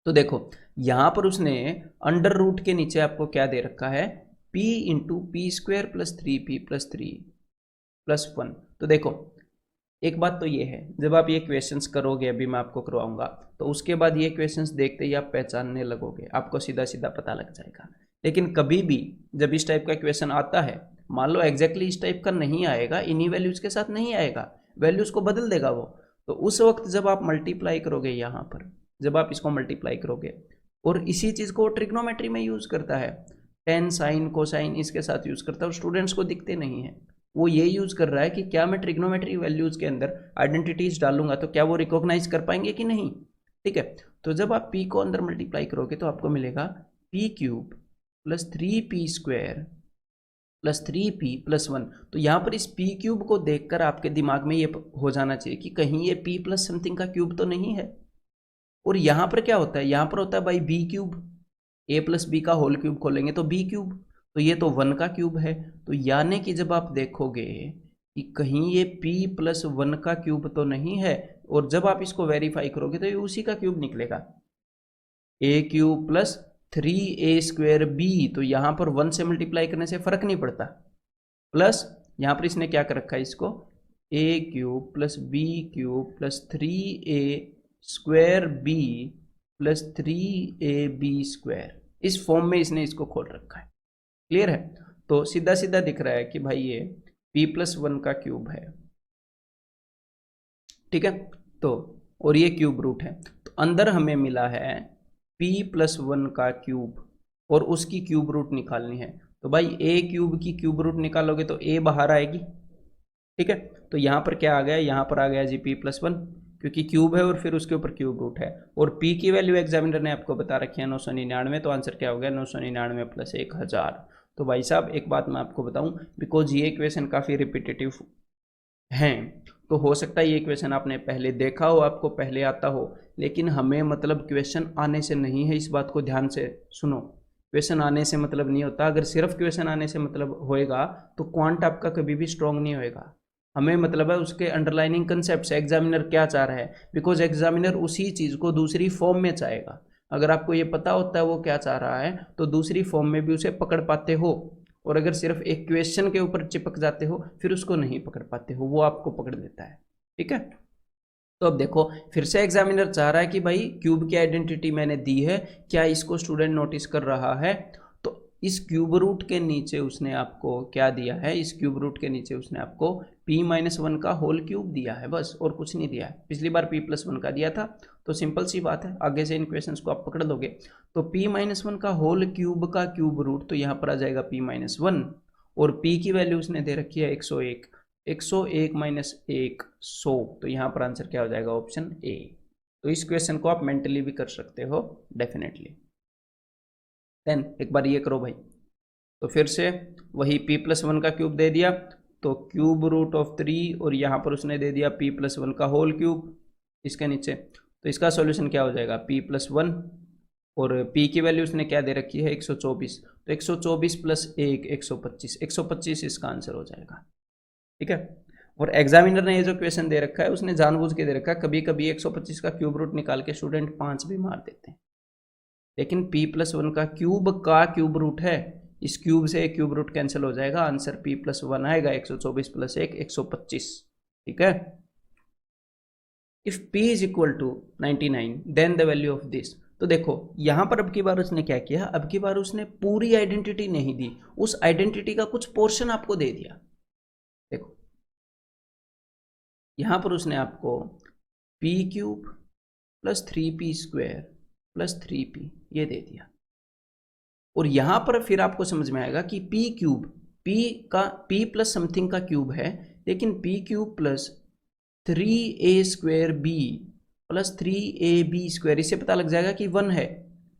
तो देखो यहां पर उसने अंडर रूट के नीचे आपको क्या दे रखा है, p into p square plus 3p plus 3 plus 1। तो देखो एक बात तो ये है, जब आप ये क्वेश्चंस करोगे, अभी मैं आपको करवाऊंगा, तो उसके बाद ये क्वेश्चंस देखते ही आप पहचानने लगोगे, आपको सीधा सीधा पता लग जाएगा। लेकिन कभी भी जब इस टाइप का क्वेश्चन आता है, मान लो एग्जैक्टली इस टाइप का नहीं आएगा, इन्हीं वैल्यूज के साथ नहीं आएगा, वैल्यूज को बदल देगा वो, तो उस वक्त जब आप मल्टीप्लाई करोगे, यहाँ पर जब आप इसको मल्टीप्लाई करोगे, और इसी चीज़ को ट्रिग्नोमेट्री में यूज़ करता है, टेन साइन कोसाइन इसके साथ यूज़ करता है, और स्टूडेंट्स को दिखते नहीं है, वो ये यूज़ कर रहा है कि क्या मैं ट्रिग्नोमेट्री वैल्यूज के अंदर आइडेंटिटीज डालूंगा तो क्या वो रिकॉग्नाइज कर पाएंगे कि नहीं। ठीक है, तो जब आप p को अंदर मल्टीप्लाई करोगे तो आपको मिलेगा p cube plus 3p square plus 3p plus 1। तो यहाँ पर इस p क्यूब को देखकर आपके दिमाग में ये हो जाना चाहिए कि कहीं ये p प्लस समथिंग का क्यूब तो नहीं है। और यहाँ पर क्या होता है, यहाँ पर होता है भाई b cube, a plus b का होल क्यूब खोलेंगे तो b क्यूब, तो ये तो 1 का क्यूब है। तो यानी कि जब आप देखोगे कि कहीं ये p प्लस 1 का क्यूब तो नहीं है, और जब आप इसको वेरीफाई करोगे तो ये उसी का क्यूब निकलेगा, a cube plus 3a square b। तो यहाँ पर 1 से मल्टीप्लाई करने से फर्क नहीं पड़ता, प्लस यहाँ पर इसने क्या कर रखा है, इसको a cube plus b cube plus 3a square b plus 3ab square, इस फॉर्म में इसने इसको खोल रखा है। क्लियर है, तो सीधा सीधा दिख रहा है कि भाई ये p प्लस 1 का क्यूब है। ठीक है, तो और ये क्यूब रूट है, तो अंदर हमें मिला है p प्लस 1 का क्यूब, और उसकी क्यूब रूट निकालनी है। तो भाई a क्यूब की क्यूब रूट निकालोगे तो a बाहर आएगी। ठीक है, तो यहाँ पर क्या आ गया, यहाँ पर आ गया जी p प्लस 1, क्योंकि क्यूब है और फिर उसके ऊपर क्यूब रूट है, और p की वैल्यू एग्जामिनर ने आपको बता रखी है 999, तो आंसर क्या हो गया 999 प्लस 1000। तो भाई साहब एक बात मैं आपको बताऊं, बिकॉज ये क्वेश्चन काफ़ी रिपीटेटिव हैं, तो हो सकता है ये क्वेश्चन आपने पहले देखा हो, आपको पहले आता हो, लेकिन हमें मतलब क्वेश्चन आने से नहीं है, इस बात को ध्यान से सुनो। क्वेश्चन आने से मतलब नहीं होता, अगर सिर्फ क्वेश्चन आने से मतलब होएगा तो क्वांट आपका कभी भी स्ट्रॉन्ग नहीं होएगा। हमें मतलब है उसके अंडरलाइनिंग कंसेप्ट से, एग्जामिनर क्या चाह रहा है, बिकॉज एग्जामिनर उसी चीज़ को दूसरी फॉर्म में चाहेगा। अगर आपको ये पता होता है वो क्या चाह रहा है, तो दूसरी फॉर्म में भी उसे पकड़ पाते हो, और अगर सिर्फ एक क्वेश्चन के ऊपर चिपक जाते हो फिर उसको नहीं पकड़ पाते हो, वो आपको पकड़ लेता है। ठीक है, तो अब देखो फिर से एग्जामिनर चाह रहा है कि भाई क्यूब की आइडेंटिटी मैंने दी है, क्या इसको स्टूडेंट नोटिस कर रहा है। तो इस क्यूब रूट के नीचे उसने आपको क्या दिया है, इस क्यूब रूट के नीचे उसने आपको p-1 का होल क्यूब दिया है, बस, और कुछ नहीं दिया है। पिछली बार p+1 का दिया था, तो सिंपल सी बात है, आगे से इन क्वेश्चंस को आप पकड़ लोगे। तो p-1 का होल क्यूब का क्यूब रूट, तो यहाँ पर आ जाएगा p-1, और p की वैल्यू उसने दे रखी है 101, 101 माइनस 100, तो यहाँ पर आंसर क्या हो जाएगा, ऑप्शन ए। तो इस क्वेश्चन को आप मेंटली भी कर सकते हो डेफिनेटली। देन एक बार ये करो भाई, तो फिर से वही p+1 का क्यूब दे दिया, तो क्यूब रूट ऑफ 3, और यहाँ पर उसने दे दिया p+1 का होल क्यूब इसके नीचे, तो इसका सॉल्यूशन क्या हो जाएगा, p+1, और p की वैल्यू उसने क्या दे रखी है 124, तो 124 + 1 125, 125 इसका आंसर हो जाएगा। ठीक है, और एग्जामिनर ने ये जो क्वेश्चन दे रखा है उसने जानबूझ के दे रखा है, कभी कभी 125 का क्यूब रूट निकाल के स्टूडेंट 5 भी मार देते हैं, लेकिन p+1 का क्यूब रूट है, इस क्यूब से क्यूब रूट कैंसिल हो जाएगा, आंसर p+1 आएगा, 124 + 1 125। ठीक है, if p is equal to 99 then the value of this. तो देखो यहां पर अब की बार उसने क्या किया, अब की बार उसने पूरी आइडेंटिटी नहीं दी, उस आइडेंटिटी का कुछ पोर्शन आपको दे दिया। देखो यहां पर उसने आपको p³ + 3p² + 3p ये दे दिया, और यहां पर फिर आपको समझ में आएगा कि p³ p प्लस समथिंग का क्यूब है, लेकिन p³ + 3a² b + 3ab², इससे पता लग जाएगा कि 1 है।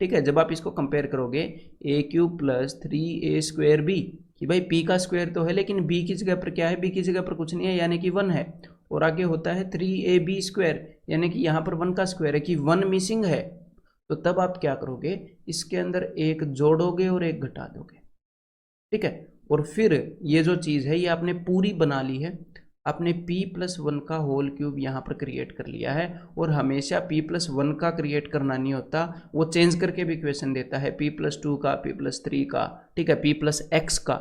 ठीक है, जब आप इसको कंपेयर करोगे a³ + 3a² b, कि भाई p का स्क्वायर तो है लेकिन b की जगह पर क्या है, b की जगह पर कुछ नहीं है यानी कि 1 है, और आगे होता है 3ab² यानी कि यहाँ पर 1 का स्क्वायर है, कि 1 मिसिंग है। तो तब आप क्या करोगे, इसके अंदर एक जोड़ोगे और एक घटा दोगे। ठीक है, और फिर ये जो चीज़ है ये आपने पूरी बना ली है, आपने p+1 का होल क्यूब यहाँ पर क्रिएट कर लिया है, और हमेशा p+1 का क्रिएट करना नहीं होता, वो चेंज करके भी क्वेश्चन देता है, p+2 का, p+3 का, ठीक है, p+x का।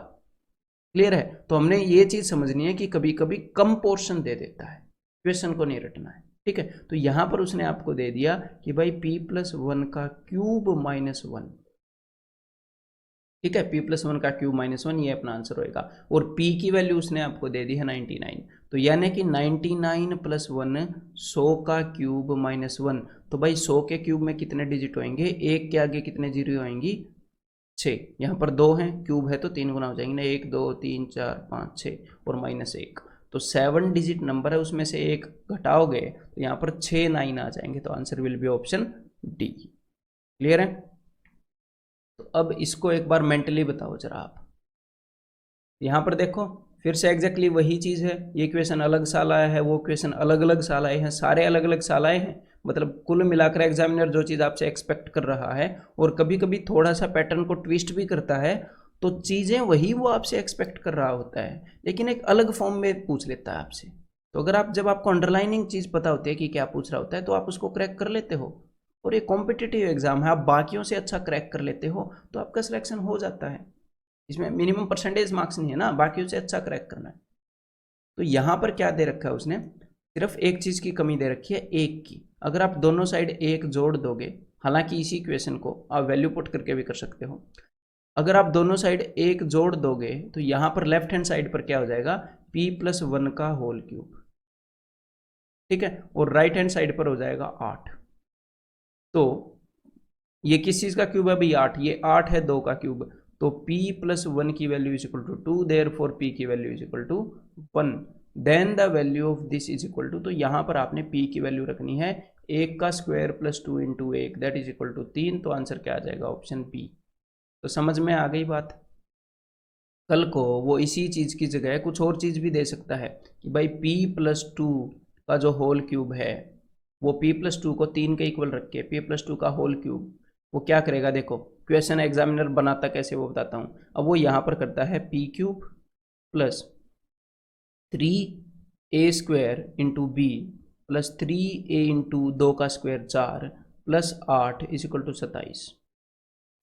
क्लियर है, तो हमने ये चीज़ समझनी है कि कभी कभी कम पोर्शन दे देता है, क्वेश्चन को नहीं रटना है। ठीक है, तो यहाँ पर उसने आपको दे दिया कि भाई p+1 का क्यूब -1। ठीक है, p+1 का क्यूब -1 ये अपना आंसर होएगा, और p की वैल्यू उसने आपको दे दी है 99, तो यानी कि 99 + 1 100 का क्यूब -1। तो भाई 100 के क्यूब में कितने डिजिट होंगे, एक के आगे कितने जीरो होंगी, 6, यहाँ पर 2 हैं, क्यूब है तो 3 गुना हो जाएंगे ना, 1 2 3 4 5 6 और -1, तो 7 डिजिट नंबर है, उसमें से एक घटाओगे तो यहाँ पर 6 9 आ जाएंगे, तो answer will be option D. Clear है, तो अब इसको एक बार मेंटली बताओ जरा आप, यहाँ पर देखो फिर से एग्जैक्टली वही चीज़ है, ये क्वेश्चन अलग साल आया है, वो क्वेश्चन अलग अलग साल आए हैं, सारे अलग अलग साल आए हैं, मतलब कुल मिलाकर एग्जामिनर जो चीज़ आपसे एक्सपेक्ट कर रहा है, और कभी कभी थोड़ा सा पैटर्न को ट्विस्ट भी करता है, तो चीज़ें वही वो आपसे एक्सपेक्ट कर रहा होता है, लेकिन एक अलग फॉर्म में पूछ लेता है आपसे। तो अगर आप, जब आपको अंडरलाइनिंग चीज़ पता होती है कि क्या पूछ रहा होता है, तो आप उसको क्रैक कर लेते हो, और ये कॉम्पिटिटिव एग्जाम है, आप बाकियों से अच्छा क्रैक कर लेते हो तो आपका सिलेक्शन हो जाता है, इसमें मिनिमम परसेंटेज मार्क्स नहीं है ना, बाकियों से अच्छा क्रैक करना है। तो यहाँ पर क्या दे रखा है उसने, सिर्फ एक चीज़ की कमी दे रखी है, एक की, अगर आप दोनों साइड एक जोड़ दोगे, हालांकि इसी क्वेश्चन को आप वैल्यू पुट करके भी कर सकते हो, अगर आप दोनों साइड एक जोड़ दोगे तो यहाँ पर लेफ्ट हैंड साइड पर क्या हो जाएगा, p+1 का होल क्यूब। ठीक है, और राइट हैंड साइड पर हो जाएगा 8। तो ये किस चीज़ का क्यूब है भाई, 8, ये 8 है 2 का क्यूब, तो p+1 की value is equal to 2, therefore p की value is equal to 1, then the value of this is equal to, तो यहाँ पर आपने p की वैल्यू रखनी है 1 का square + 2 × 1 that is equal to 3, तो आंसर क्या आ जाएगा, ऑप्शन p। तो समझ में आ गई बात, कल को वो इसी चीज़ की जगह कुछ और चीज़ भी दे सकता है कि भाई p+2 का जो होल क्यूब है, वो p+2 को 3 के इक्वल रख के p+2 का होल क्यूब वो क्या करेगा, देखो क्वेश्चन एग्जामिनर बनाता कैसे वो बताता हूँ। अब वो यहाँ पर करता है p³ + 3a² × b + 3a × 2 का स्क्वायर 4 + 8 = 27।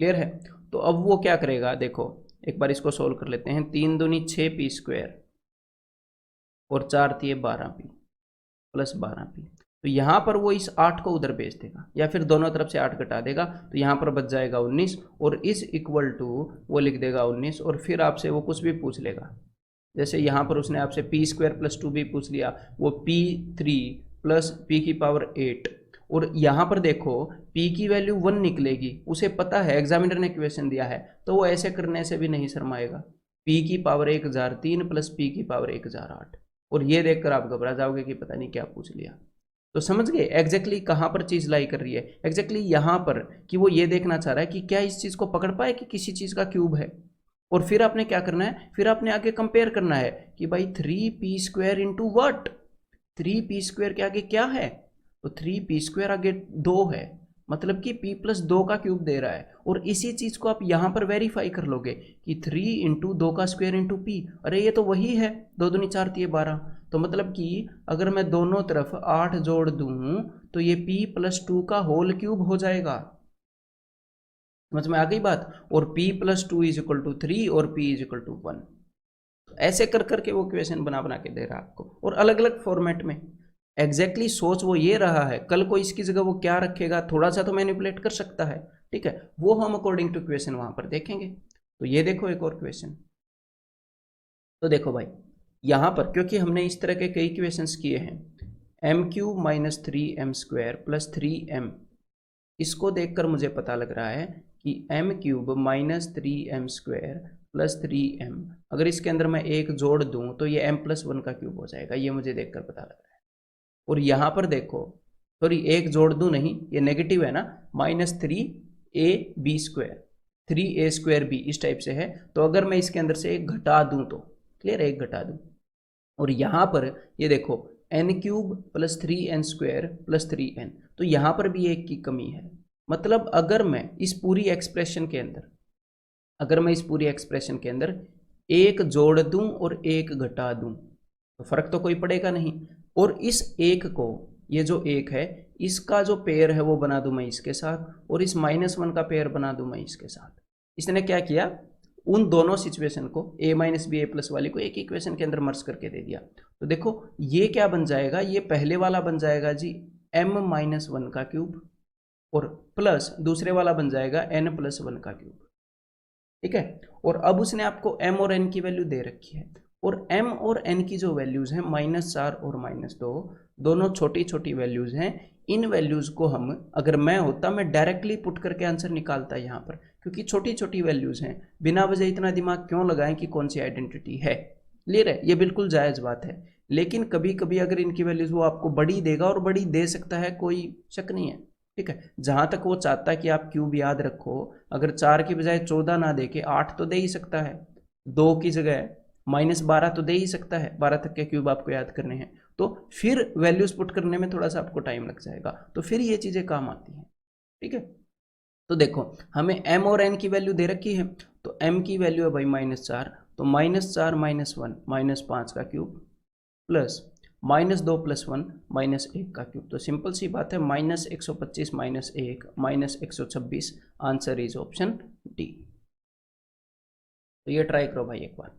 क्लियर है, तो अब वो क्या करेगा, देखो एक बार इसको सोल्व कर लेते हैं, 3 दूनी 6p² और 4 तिये 12p + 12p, तो यहाँ पर वो इस 8 को उधर भेज देगा, या फिर दोनों तरफ से 8 घटा देगा, तो यहाँ पर बच जाएगा 19, और इस इक्वल टू वो लिख देगा 19, और फिर आपसे वो कुछ भी पूछ लेगा, जैसे यहाँ पर उसने आपसे p² + 2b पूछ लिया, वो p3 + p⁸8, और यहाँ पर देखो p की वैल्यू 1 निकलेगी, उसे पता है, एग्जामिनर ने क्वेश्चन दिया है, तो वो ऐसे करने से भी नहीं शर्माएगा, p⁻1003 + p⁻1008, और ये देखकर आप घबरा जाओगे कि पता नहीं क्या पूछ लिया। तो समझ गए एग्जैक्टली कहाँ पर चीज़ लाई कर रही है, एग्जैक्टली यहाँ पर, कि वो ये देखना चाह रहा है कि क्या इस चीज़ को पकड़ पाए कि किसी चीज़ का क्यूब है, और फिर आपने क्या करना है, फिर आपने आगे कंपेयर करना है कि भाई 3p² × व्हाट, 3p² के आगे क्या है, तो 3p² आगे 2 है, मतलब कि p + 2 का क्यूब दे रहा है। और इसी चीज़ को आप यहाँ पर वेरीफाई कर लोगे कि 3 × 2 का स्क्वायर × p, अरे ये तो वही है, 2 दूनी 4 3 12। तो मतलब कि अगर मैं दोनों तरफ 8 जोड़ दूँ तो ये p + 2 का होल क्यूब हो जाएगा। समझ में आ गई बात। और p + 2 = 3 और p = 1। तो ऐसे कर करके वो क्वेश्चन बना बना के दे रहा है आपको, और अलग अलग फॉर्मेट में। एग्जैक्टली सोच वो ये रहा है, कल को इसकी जगह वो क्या रखेगा, थोड़ा सा तो मैनिपुलेट कर सकता है, ठीक है, वो हम अकॉर्डिंग टू क्वेश्चन वहां पर देखेंगे। तो ये देखो एक और क्वेश्चन। तो देखो भाई, यहां पर क्योंकि हमने इस तरह के कई क्वेश्चंस किए हैं, m³ - 3m² + 3m, इसको देखकर मुझे पता लग रहा है कि m³ - 3m² + 3m, अगर इसके अंदर मैं एक जोड़ दूं तो ये m + 1 का क्यूब हो जाएगा, ये मुझे देखकर पता लग रहा है। और यहां पर देखो, सॉरी एक जोड़ दूं नहीं, ये नेगेटिव है ना, -3ab², 3a²b इस टाइप से है। तो अगर मैं इसके अंदर से एक घटा दूं तो क्लियर है, एक घटा दूं। और यहां पर ये देखो n³ + 3n² + 3n, तो यहां पर भी एक की कमी है। मतलब अगर मैं इस पूरी एक्सप्रेशन के अंदर, एक जोड़ दूं और एक घटा दूं तो फर्क तो कोई पड़ेगा नहीं। और इस एक को, ये जो एक है, इसका जो पेयर है वो बना दूं मैं इसके साथ, और इस -1 का पेयर बना दूं मैं इसके साथ। इसने क्या किया, उन दोनों सिचुएशन को a - b a+ वाली को एक इक्वेशन के अंदर मर्ज करके दे दिया। तो देखो ये क्या बन जाएगा, ये पहले वाला बन जाएगा जी m - 1 का क्यूब, और प्लस दूसरे वाला बन जाएगा n + 1 का क्यूब, ठीक है। और अब उसने आपको m और n की वैल्यू दे रखी है, और m और n की जो वैल्यूज हैं -4 और -2, दोनों छोटी छोटी वैल्यूज हैं। इन वैल्यूज को हम, अगर मैं होता, मैं डायरेक्टली पुट करके आंसर निकालता यहाँ पर, क्योंकि छोटी छोटी वैल्यूज हैं, बिना वजह इतना दिमाग क्यों लगाएं कि कौन सी आइडेंटिटी है। क्लियर है, ये बिल्कुल जायज़ बात है। लेकिन कभी कभी अगर इनकी वैल्यूज वो आपको बड़ी देगा, और बड़ी दे सकता है, कोई शक नहीं है, ठीक है। जहां तक वो चाहता है कि आप क्यूब याद रखो, अगर 4 की बजाय 14 ना दे के 8 तो दे ही सकता है, 2 की जगह -12 तो दे ही सकता है, 12 तक के क्यूब आपको याद करने हैं। तो फिर वैल्यूज पुट करने में थोड़ा सा आपको टाइम लग जाएगा, तो फिर ये चीज़ें काम आती हैं, ठीक है। तो देखो हमें m और n की वैल्यू दे रखी है, तो m की वैल्यू है भाई -4, तो -4 - 1 -5 का क्यूब, प्लस -2 + 1 -1 का क्यूब। तो सिंपल सी बात है, -125 - 1 -126, आंसर इज ऑप्शन डी। तो ये ट्राई करो भाई एक बार।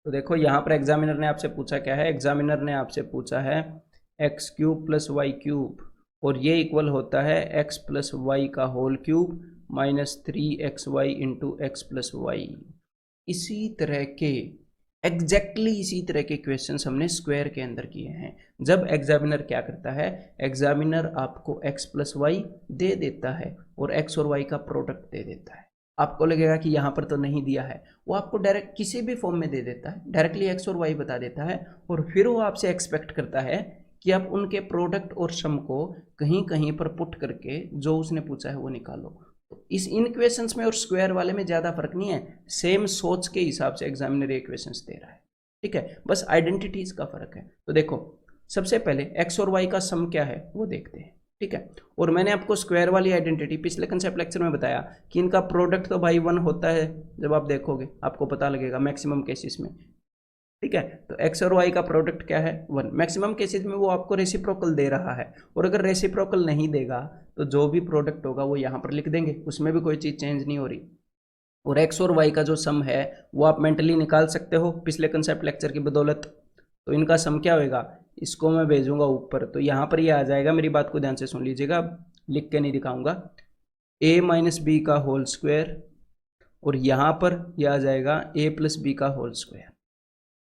तो देखो यहाँ पर एग्जामिनर ने आपसे पूछा क्या है, एग्जामिनर ने आपसे पूछा है x³ + y³ और ये इक्वल होता है x + y का whole cube -3xy × x + y। इसी तरह के इसी तरह के क्वेश्चंस हमने स्क्वायर के अंदर किए हैं। जब एग्जामिनर क्या करता है, एग्जामिनर आपको x + y दे देता है और x और y का प्रोडक्ट दे देता है। आपको लगेगा कि यहाँ पर तो नहीं दिया है, वो आपको डायरेक्ट किसी भी फॉर्म में दे देता है, डायरेक्टली x और y बता देता है, और फिर वो आपसे एक्सपेक्ट करता है कि आप उनके प्रोडक्ट और सम को कहीं कहीं पर पुट करके जो उसने पूछा है वो निकालो। तो इस इन क्वेश्चंस में और स्क्वायर वाले में ज़्यादा फर्क नहीं है, सेम सोच के हिसाब से एग्जामिनर ये क्वेश्चंस दे रहा है, ठीक है, बस आइडेंटिटीज का फर्क है। तो देखो सबसे पहले x और y का सम क्या है वो देखते हैं, ठीक है। और मैंने आपको स्क्वायर वाली आइडेंटिटी पिछले कंसेप्ट लेक्चर में बताया कि इनका प्रोडक्ट तो भाई 1 होता है, जब आप देखोगे आपको पता लगेगा मैक्सिमम केसेस में, ठीक है। तो x और y का प्रोडक्ट क्या है 1, मैक्सिमम केसेस में वो आपको रेसिप्रोकल दे रहा है, और अगर रेसिप्रोकल नहीं देगा तो जो भी प्रोडक्ट होगा वो यहाँ पर लिख देंगे, उसमें भी कोई चीज़ चेंज नहीं हो रही। और x और y का जो सम है वो आप मेंटली निकाल सकते हो पिछले कंसेप्ट लेक्चर की बदौलत। तो इनका सम क्या होएगा, इसको मैं भेजूंगा ऊपर, तो यहाँ पर ये आ जाएगा, मेरी बात को ध्यान से सुन लीजिएगा, लिख के नहीं दिखाऊंगा, a - b का होल स्क्वायर, और यहाँ पर यह आ जाएगा a + b का होल स्क्वायर।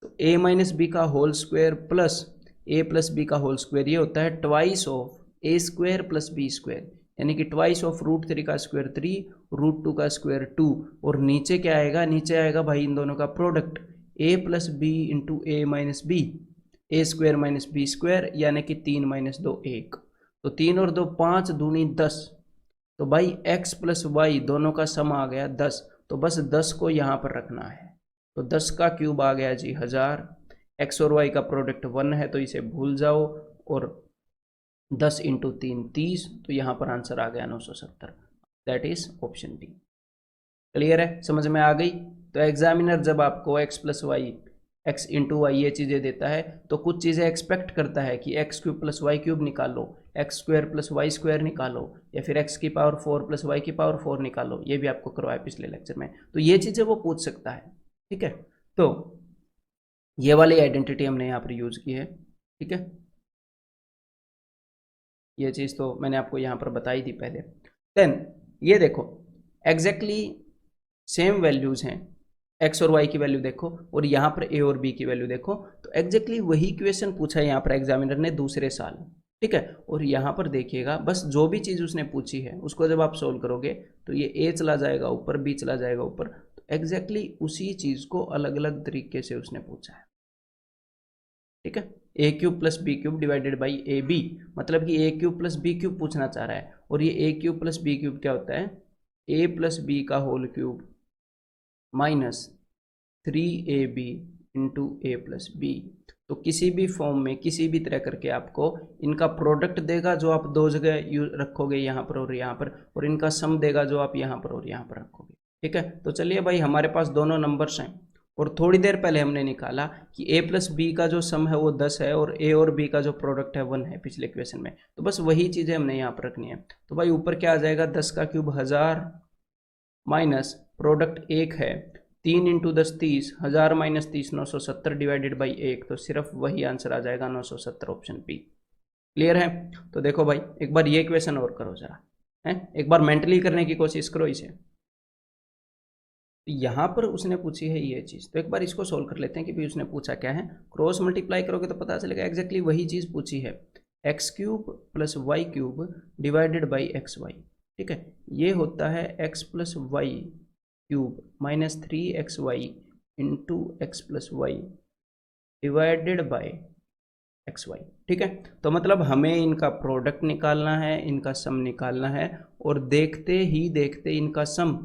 तो a - b का whole square plus a + b का होल स्क्वायर, ये होता है ट्वाइस ऑफ a² + b², यानी कि ट्वाइस ऑफ √3 का स्क्वायर 3, √2 का स्क्वायर 2, और नीचे क्या आएगा, नीचे आएगा भाई इन दोनों का product a + b × a - b, a² - b², यानी कि 3 - 2 1, तो 3 और 2 5 दूनी 10, तो भाई x + y दोनों का सम आ गया 10, तो बस 10 को यहाँ पर रखना है, तो 10 का क्यूब आ गया जी 1000। x और y का प्रोडक्ट 1 है तो इसे भूल जाओ, और 10 इंटू 3 30, तो यहाँ पर आंसर आ गया 970। That is option b. Clear है, समझ में आ गई। तो एग्जामिनर जब आपको x plus y x into y ये चीज़ें देता है तो कुछ चीज़ें एक्सपेक्ट करता है कि x cube plus y cube निकालो, x square plus y square निकालो, या फिर एक्स की पावर 4 प्लस वाई की पावर 4 निकालो। ये भी आपको करवाया पिछले लेक्चर में, तो ये चीज़ें वो पूछ सकता है। ठीक है, तो ये वाली आइडेंटिटी हमने यहाँ पर यूज़ की है। ठीक है, ये चीज़ तो मैंने आपको यहाँ पर बताई थी पहले। देन ये देखो एग्जैक्टली सेम वैल्यूज़ हैं, एक्स और वाई की वैल्यू देखो और यहाँ पर ए और बी की वैल्यू देखो, तो एग्जैक्टली वही क्वेश्चन पूछा है यहाँ पर एग्जामिनर ने दूसरे साल। ठीक है, और यहाँ पर देखिएगा बस जो भी चीज़ उसने पूछी है उसको जब आप सोल्व करोगे तो ये ए चला जाएगा ऊपर, बी चला जाएगा ऊपर, तो एग्जैक्टली उसी चीज़ को अलग अलग तरीके से उसने पूछा है। ठीक है, a cube plus B cube divided by a b, मतलब कि a cube plus B cube पूछना चाह रहा है, और ये a cube plus B cube क्या होता है, ए प्लस बी का whole cube minus 3ab into a plus b. तो किसी भी फॉर्म में किसी भी तरह करके आपको इनका प्रोडक्ट देगा जो आप दो जगह रखोगे, यहाँ पर और यहाँ पर, और इनका सम देगा जो आप यहाँ पर और यहाँ पर रखोगे। ठीक है, तो चलिए भाई हमारे पास दोनों नंबर्स हैं और थोड़ी देर पहले हमने निकाला कि a प्लस बी का जो सम है वो 10 है और a और b का जो प्रोडक्ट है 1 है पिछले क्वेश्चन में, तो बस वही चीज़ें हमने यहाँ पर रखनी है। तो भाई ऊपर क्या आ जाएगा, 10 का क्यूब 1000 माइनस प्रोडक्ट 1 है, 3 इंटू 10 30, 1000 माइनस 30 970 डिवाइडेड बाई 1, तो सिर्फ वही आंसर आ जाएगा 970, ऑप्शन बी। क्लियर है, तो देखो भाई एक बार ये क्वेश्चन और करो जरा, है एक बार मेंटली करने की कोशिश करो इसे। यहाँ पर उसने पूछी है ये चीज़, तो एक बार इसको सोल्व कर लेते हैं कि भाई उसने पूछा क्या है। क्रॉस मल्टीप्लाई करोगे तो पता चलेगा एग्जैक्टली वही चीज़ पूछी है, x cube plus y cube divided by x y. ठीक है, ये होता है x plus y cube minus 3xy into x plus y divided by x y. ठीक है, तो मतलब हमें इनका प्रोडक्ट निकालना है, इनका सम निकालना है, और देखते ही देखते इनका सम,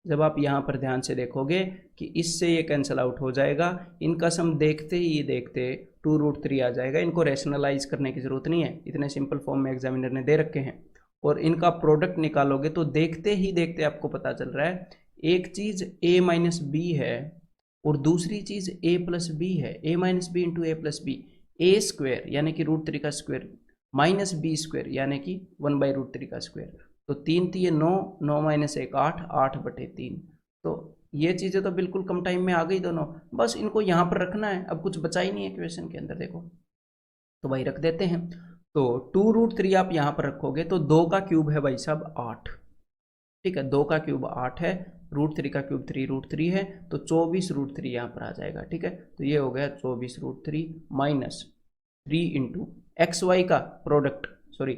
जब आप यहाँ पर ध्यान से देखोगे कि इससे ये कैंसिल आउट हो जाएगा, इनका सम देखते ही देखते 2√3 आ जाएगा। इनको रैशनलाइज करने की ज़रूरत नहीं है, इतने सिंपल फॉर्म में एग्जामिनर ने दे रखे हैं। और इनका प्रोडक्ट निकालोगे तो देखते ही देखते आपको पता चल रहा है, एक चीज़ a माइनस बी है और दूसरी चीज़ a प्लस बी है, a minus b into a plus b, a square यानी कि √3 का स्क्वायर माइनस बी स्क्वायर यानी कि 1/√3 का स्क्वायर, तो 3 3 9, 9 माइनस 1 8, 8/3। तो ये चीज़ें तो बिल्कुल कम टाइम में आ गई दोनों, बस इनको यहाँ पर रखना है, अब कुछ बचा ही नहीं है क्वेश्चन के अंदर। देखो तो भाई रख देते हैं, तो 2√3 आप यहाँ पर रखोगे तो 2 का क्यूब है भाई साहब 8। ठीक है, 2 का क्यूब 8 है, √3 का क्यूब 3√3 है, तो 24√3 यहाँ पर आ जाएगा। ठीक है, तो ये हो गया 24√3 माइनस 3 इंटू एक्स वाई का प्रोडक्ट, सॉरी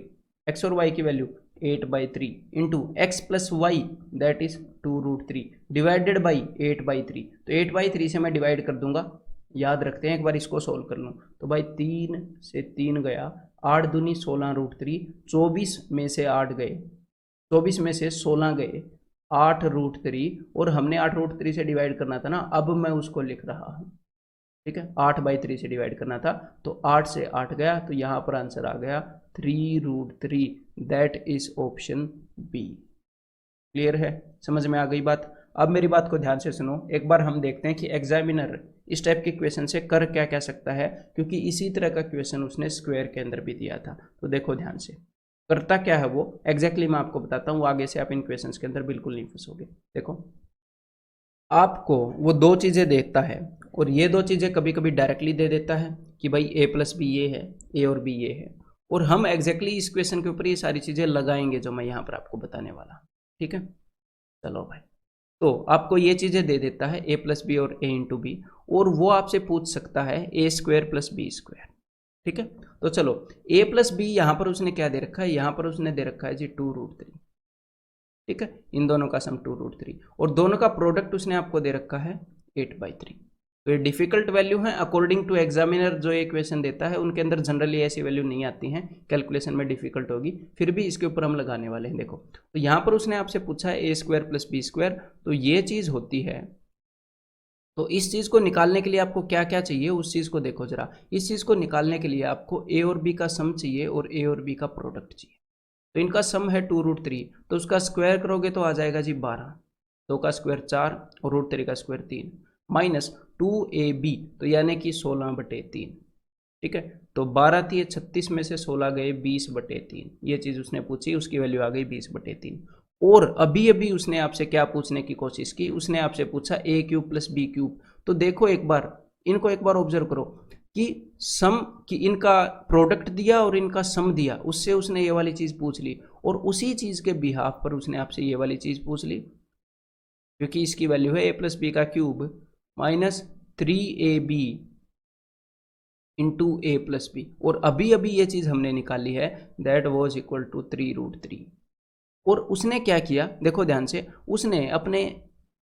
एक्स और वाई की value 8/3 into x plus y that is 2√3 divided by 8/3, तो 8/3 से मैं डिवाइड कर दूंगा, याद रखते हैं एक बार इसको सोल्व कर लूँ तो भाई 3 से 3 गया, 8 दूनी 16√3, 24 में से 8 गए, 24 में से 16 गए, 8√3, और हमने 8√3 से डिवाइड करना था ना, अब मैं उसको लिख रहा हूँ। ठीक है, 8/3 से डिवाइड करना था, तो 8 से 8 गया, तो यहाँ पर आंसर आ गया 3√3, that is option b. Clear है, समझ में आ गई बात। अब मेरी बात को ध्यान से सुनो, एक बार हम देखते हैं कि एग्जामिनर इस टाइप के क्वेश्चन से कर क्या क्या सकता है, क्योंकि इसी तरह का क्वेश्चन उसने स्क्वायर के अंदर भी दिया था। तो देखो ध्यान से करता क्या है वो एग्जैक्टली मैं आपको बताता हूँ, आगे से आप इन क्वेश्चंस के अंदर बिल्कुल नहीं फंसोगे। देखो आपको वो दो चीज़ें देता है, और ये दो चीज़ें कभी कभी डायरेक्टली दे देता है कि भाई a प्लस बी ये है, a और b ये है, और हम एग्जैक्टली इस क्वेश्चन के ऊपर ये सारी चीज़ें लगाएंगे जो मैं यहाँ पर आपको बताने वाला। ठीक है, चलो भाई, तो आपको ये चीज़ें दे देता है a प्लस बी और a इंटू बी, और वो आपसे पूछ सकता है a square plus b square. ठीक है, तो चलो a प्लस बी यहाँ पर उसने क्या दे रखा है, यहाँ पर उसने दे रखा है जी 2√3। ठीक है, इन दोनों का सम 2√3, और दोनों का प्रोडक्ट उसने आपको दे रखा है 8/3। तो ये डिफिकल्ट वैल्यू है अकॉर्डिंग टू एग्जामिनर, जो ये क्वेश्चन देता है उनके अंदर जनरली ऐसी वैल्यू नहीं आती हैं, कैलकुलेशन में डिफिकल्ट होगी, फिर भी इसके ऊपर हम लगाने वाले हैं। देखो तो यहाँ पर उसने आपसे पूछा है a square plus b square, तो ये चीज़ होती है तो इस चीज़ को निकालने के लिए आपको क्या क्या चाहिए उस चीज़ को देखो जरा। इस चीज़ को निकालने के लिए आपको ए और बी का सम चाहिए और ए और बी का प्रोडक्ट चाहिए। तो इनका सम है 2√3, तो उसका स्क्वायर करोगे तो आ जाएगा जी 12, 2 का स्क्वायर 4 और √3 का स्क्वायर 3, माइनस 2ab, तो यानी कि 16/3। ठीक है, तो 12 थी 36 में से 16 गए 20/3, ये चीज़ उसने पूछी, उसकी वैल्यू आ गई 20/3। और अभी अभी उसने आपसे क्या पूछने की कोशिश की, उसने आपसे पूछा a³ + b³। तो देखो एक बार, इनको एक बार ऑब्जर्व करो कि सम कि इनका प्रोडक्ट दिया और इनका सम दिया, उससे उसने ये वाली चीज़ पूछ ली, और उसी चीज़ के बिहाफ पर उसने आपसे ये वाली चीज़ पूछ ली, क्योंकि इसकी वैल्यू है a + b³ minus 3ab into a+b, और अभी अभी ये चीज़ हमने निकाली है, दैट वॉज इक्वल टू 3√3। और उसने क्या किया, देखो ध्यान से, उसने अपने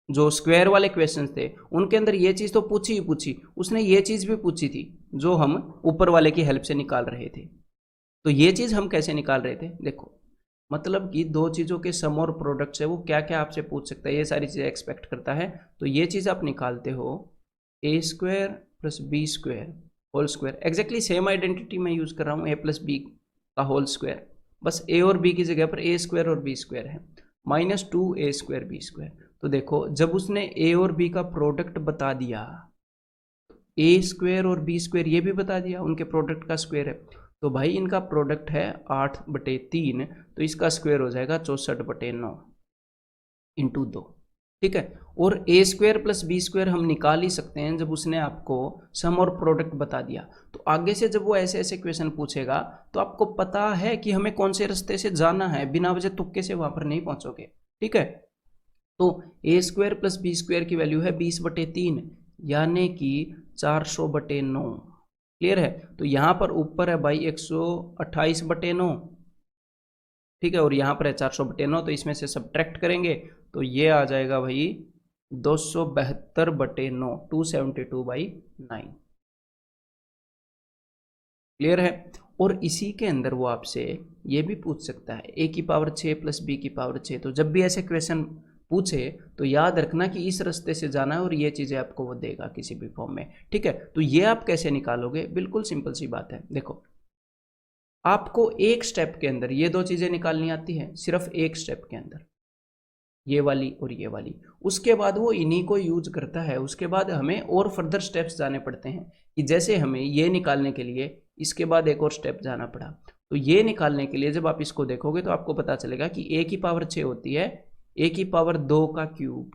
जो स्क्वायर वाले क्वेश्चंस थे उनके अंदर ये चीज़ तो पूछी ही पूछी, उसने ये चीज़ भी पूछी थी जो हम ऊपर वाले की हेल्प से निकाल रहे थे। तो ये चीज़ हम कैसे निकाल रहे थे, देखो, मतलब कि दो चीज़ों के सम और प्रोडक्ट से वो क्या क्या आपसे पूछ सकता है, ये सारी चीज़ें एक्सपेक्ट करता है। तो ये चीज़ आप निकालते हो a² + b² whole square, exactly same identity मैं यूज़ कर रहा हूँ, a + b का होल स्क्वायर, बस a और b की जगह पर a² और b² है, माइनस 2a² b²। तो देखो जब उसने a और b का प्रोडक्ट बता दिया, a² और b² ये भी बता दिया, उनके प्रोडक्ट का स्क्वायर है, तो भाई इनका प्रोडक्ट है 8/3, तो इसका स्क्वायर हो जाएगा 64/9 इंटू 2। ठीक है, और a² + b² हम निकाल ही सकते हैं जब उसने आपको सम और प्रोडक्ट बता दिया। तो आगे से जब वो ऐसे ऐसे क्वेश्चन पूछेगा तो आपको पता है कि हमें कौन से रास्ते से जाना है, बिना वजह तुक्के से वहां पर नहीं पहुंचोगे। ठीक है, तो a² + b² की वैल्यू है 20/3, यानी कि 400/9। क्लियर है, तो यहाँ पर ऊपर है भाई 128/9, ठीक है, और यहाँ पर है 400/9, तो इसमें से सब्ट्रैक्ट करेंगे तो ये आ जाएगा भाई 272/9, 272/9। क्लियर है, और इसी के अंदर वो आपसे ये भी पूछ सकता है a⁶ + b⁶, तो जब भी ऐसे क्वेश्चन पूछे तो याद रखना कि इस रास्ते से जाना है, और ये चीज़ें आपको वो देगा किसी भी फॉर्म में। ठीक है, तो ये आप कैसे निकालोगे, बिल्कुल सिंपल सी बात है। देखो, आपको एक स्टेप के अंदर ये दो चीज़ें निकालनी आती है, सिर्फ एक स्टेप के अंदर, ये वाली और ये वाली। उसके बाद वो इन्हीं को यूज करता है, उसके बाद हमें और फर्दर स्टेप्स जाने पड़ते हैं, कि जैसे हमें ये निकालने के लिए इसके बाद एक और स्टेप जाना पड़ा। तो ये निकालने के लिए जब आप इसको देखोगे तो आपको पता चलेगा कि a⁶ होती है a⁴ का क्यूब,